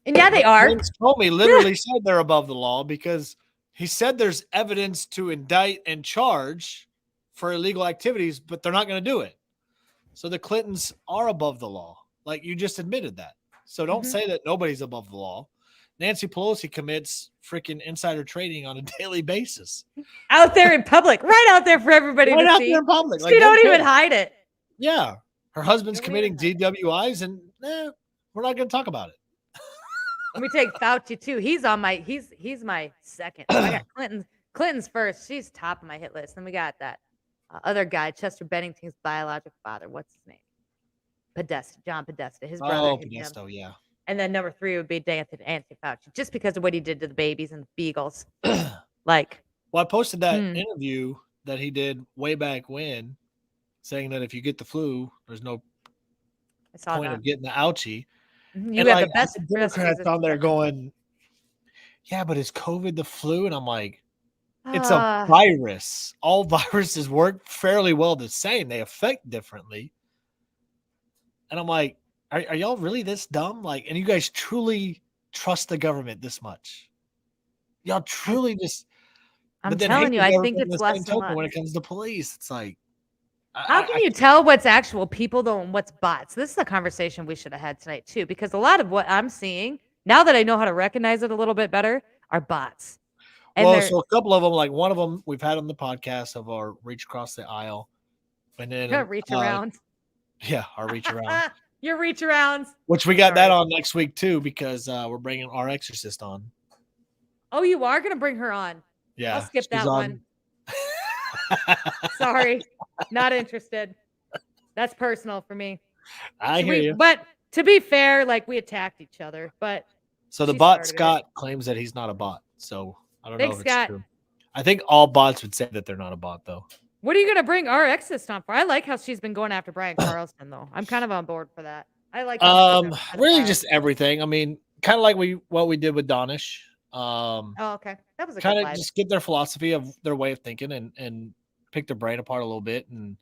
And yeah, they are. Comey literally said they're above the law because he said there's evidence to indict and charge for illegal activities, but they're not going to do it. So the Clintons are above the law. Like you just admitted that. So don't say that nobody's above the law. Nancy Pelosi commits freaking insider trading on a daily basis. Out there in public, right out there for everybody to see. Right out there in public. She don't even hide it. Yeah. Her husband's committing DWIs and we're not going to talk about it. Let me take Fauci too. He's on my he's my second. I got Clinton's first. She's top of my hit list. Then we got that other guy, Chester Bennington's biological father. What's his name? Podesta, John Podesta, his brother. Oh, Podesta, yeah. And then number 3 would be Anthony Fauci, just because of what he did to the babies and the beagles. Like, well, I posted that interview that he did way back when, saying that if you get the flu, there's no point of getting the ouchie. You have the best Democrats on there going, yeah, but is COVID the flu? And I'm like, it's a virus. All viruses work fairly well the same. They affect differently. And I'm like, are y'all really this dumb? Like, and you guys truly trust the government this much? Y'all truly just. I'm telling you, I think it's less than when it comes to police. It's like, how can you tell what's actual people though and what's bots? This is a conversation we should have had tonight too, because a lot of what I'm seeing now that I know how to recognize it a little bit better are bots. And so a couple of them, like one of them, we've had on the podcast of our reach across the aisle, and then reach around. Yeah, our reach around. Your reach arounds. Which we got that on next week too, because we're bringing our exorcist on. Oh, you are gonna bring her on? Yeah, I'll skip that one. Sorry, not interested. That's personal for me. I hear you. But to be fair, like we attacked each other. But so the bot Scott claims that he's not a bot. So I don't know if it's true. I think all bots would say that they're not a bot, though. What are you going to bring our exist on for? I like how she's been going after Brian Carlson, though. I'm kind of on board for that. I like really just everything. I mean, kind of like what we did with Donish. Okay. That was a kind of just get their philosophy of their way of thinking and pick their brain apart a little bit and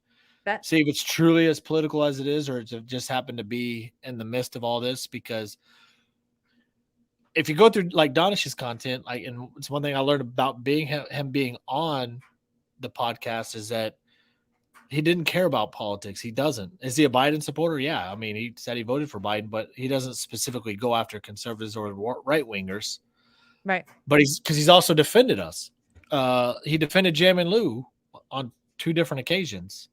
see if it's truly as political as it is, or it just happened to be in the midst of all this. Because if you go through like Donish's content, like, and it's one thing I learned about him being on the podcast is that he didn't care about politics. He doesn't. Is he a Biden supporter? Yeah. I mean, he said he voted for Biden, but he doesn't specifically go after conservatives or right wingers. Right. But he's also defended us. He defended Jam and Lou on 2 different occasions.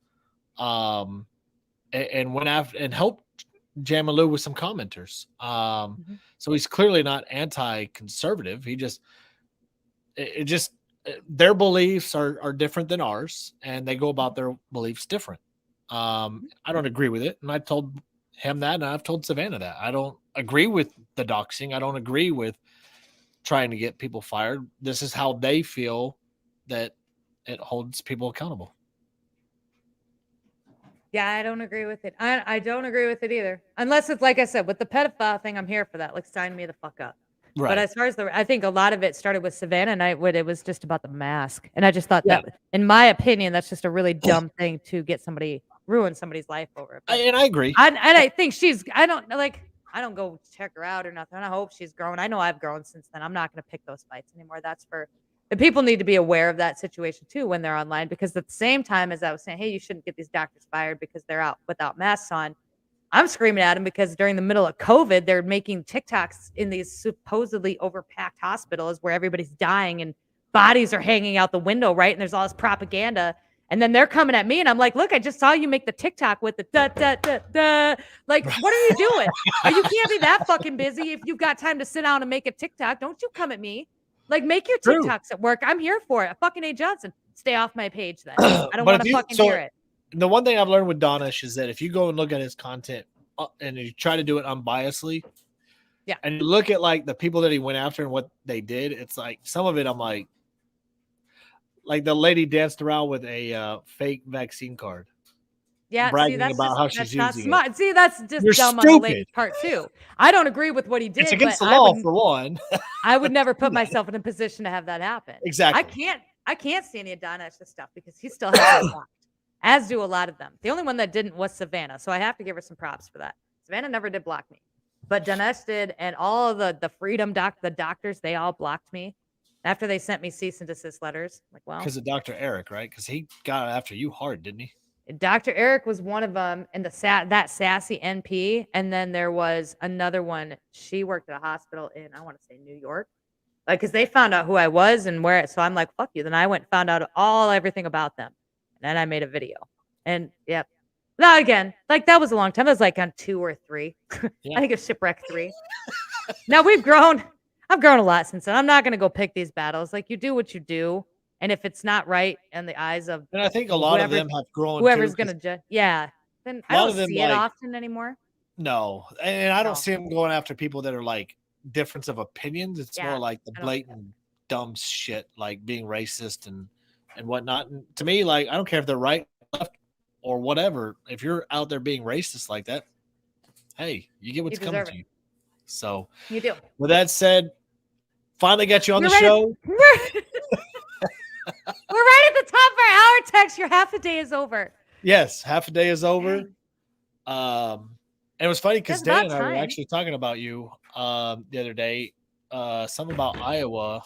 And went after and helped jam and lube with some commenters. So he's clearly not anti-conservative. He just their beliefs are different than ours, and they go about their beliefs different. I don't agree with it, and I told him that, and I've told Savannah that. I don't agree with the doxing. I don't agree with trying to get people fired. This is how they feel that it holds people accountable. Yeah, I don't agree with it. I don't agree with it either. Unless it's like I said, with the pedophile thing, I'm here for that. Like, sign me the fuck up. Right. But as far as I think a lot of it started with Savannah and it was just about the mask. And I just thought that, in my opinion, that's just a really dumb thing to get ruin somebody's life over it. And I agree. I think I don't go check her out or nothing. I hope she's grown. I know I've grown since then. I'm not going to pick those fights anymore. That's for the people need to be aware of that situation too when they're online, because at the same time as I was saying, hey, you shouldn't get these doctors fired because they're out without masks on, I'm screaming at them because during the middle of COVID, they're making TikToks in these supposedly overpacked hospitals where everybody's dying and bodies are hanging out the window, right? And there's all this propaganda. And then they're coming at me and I'm like, look, I just saw you make the TikTok with the da, da, da, da. Like, what are you doing? You can't be that fucking busy if you've got time to sit down and make a TikTok. Don't you come at me. Like, make your TikToks at work. I'm here for it. Fucking A. Johnson. Stay off my page then. I don't want to fucking hear it. The one thing I've learned with Donish is that if you go and look at his content and you try to do it unbiasedly, and you look at like the people that he went after and what they did, it's like some of it I'm like the lady danced around with a fake vaccine card. Yeah, bragging about how she's using smart. it. See, that's just You're dumb stupid. on the lady's part too. I don't agree with what he did. It's against the law for one. I would never put myself in a position to have that happen. Exactly. I can't see any of Donish's stuff because he still has it blocked, as do a lot of them. The only one that didn't was Savannah, so I have to give her some props for that. Savannah never did block me, but Donish did, and all of the freedom the doctors, they all blocked me after they sent me cease and desist letters. Like, well, because of Dr. Eric, right? Because he got after you hard, didn't he? Dr. Eric was one of them, and that sassy NP, and then there was another one. She worked at a hospital in, I want to say, New York, like, because they found out who I was and where. So I'm like, fuck you. Then I went and found out everything about them, and then I made a video. And now again, like that was a long time. It was like on 2 or 3. I think it's Shipwreck 3. Now we've grown. I've grown a lot since then. I'm not going to go pick these battles. Like, you do what you do. And if it's not right in the eyes of, and I think a lot of them have grown. Whoever's going to judge, then I don't see it often anymore. No, and I don't see them going after people that are like difference of opinions. It's more like the blatant dumb shit, like being racist and whatnot. And to me, like, I don't care if they're right, left, or whatever. If you're out there being racist like that, hey, you get what's coming to you. So you do. With that said, finally got you on the show. We're right at the top of our hour text. Your half a day is over. Yes, half a day is over. And it was funny because Dan and I were actually talking about you the other day. Something about Iowa,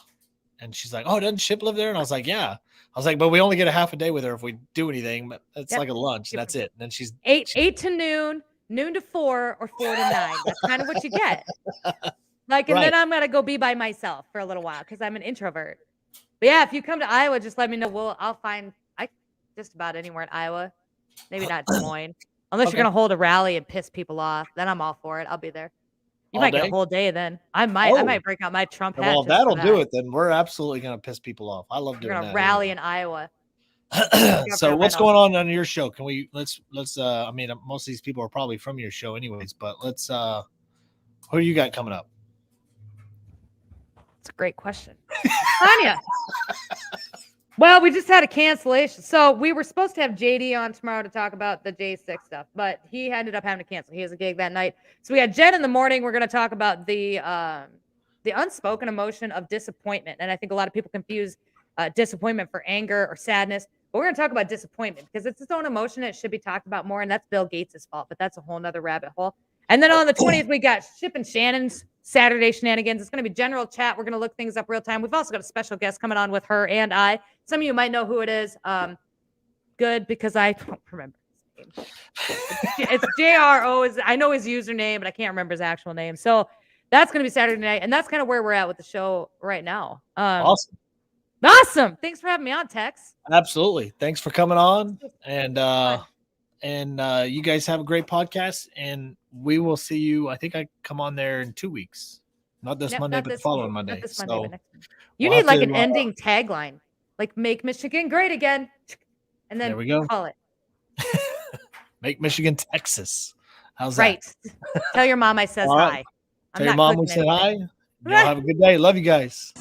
and she's like, "Oh, doesn't Ship live there?" And I was like, "Yeah." I was like, "But we only get a half a day with her if we do anything. But it's like a lunch, and that's it." And then she's 8 to noon, noon to 4, or 4 to 9. That's kind of what you get. Like, and then I'm gonna go be by myself for a little while because I'm an introvert. But yeah, if you come to Iowa, just let me know. I'll find just about anywhere in Iowa. Maybe not Des Moines. Unless you're going to hold a rally and piss people off. Then I'm all for it. I'll be there. You might get a whole day then. I might break out my Trump hat. Well, that'll do it then. We're absolutely going to piss people off. I love doing that. We're going to rally in Iowa. So what's going on your show? Can we, let's I mean, most of these people are probably from your show anyways, but let's, who you got coming up? That's a great question. Tanya. Well, we just had a cancellation. So we were supposed to have JD on tomorrow to talk about the J6 stuff, but he ended up having to cancel. He has a gig that night. So we had Jen in the morning. We're going to talk about the unspoken emotion of disappointment. And I think a lot of people confuse disappointment for anger or sadness. But we're going to talk about disappointment because it's its own emotion. It should be talked about more. And that's Bill Gates' fault, but that's a whole nother rabbit hole. And then on the 20th, we got Ship and Shannon's Saturday shenanigans. It's going to be general chat. We're going to look things up real time. We've also got a special guest coming on with her and I. Some of you might know who it is. Good, because I don't remember his name. It's JRO. I know his username, but I can't remember his actual name. So that's going to be Saturday night. And that's kind of where we're at with the show right now. Awesome. Awesome. Thanks for having me on, Tex. Absolutely. Thanks for coming on. And And you guys have a great podcast. And we will see you. I think I come on there in 2 weeks. Not this Monday, but the following Monday. Not this Monday, but So next Monday. You need like an ending tagline, like "Make Michigan Great Again," and then there we go. Call it. Make Michigan Texas. How's that? Right. Tell your mom I says hi. Tell your mom we said hi. Y'all have a good day. Love you guys.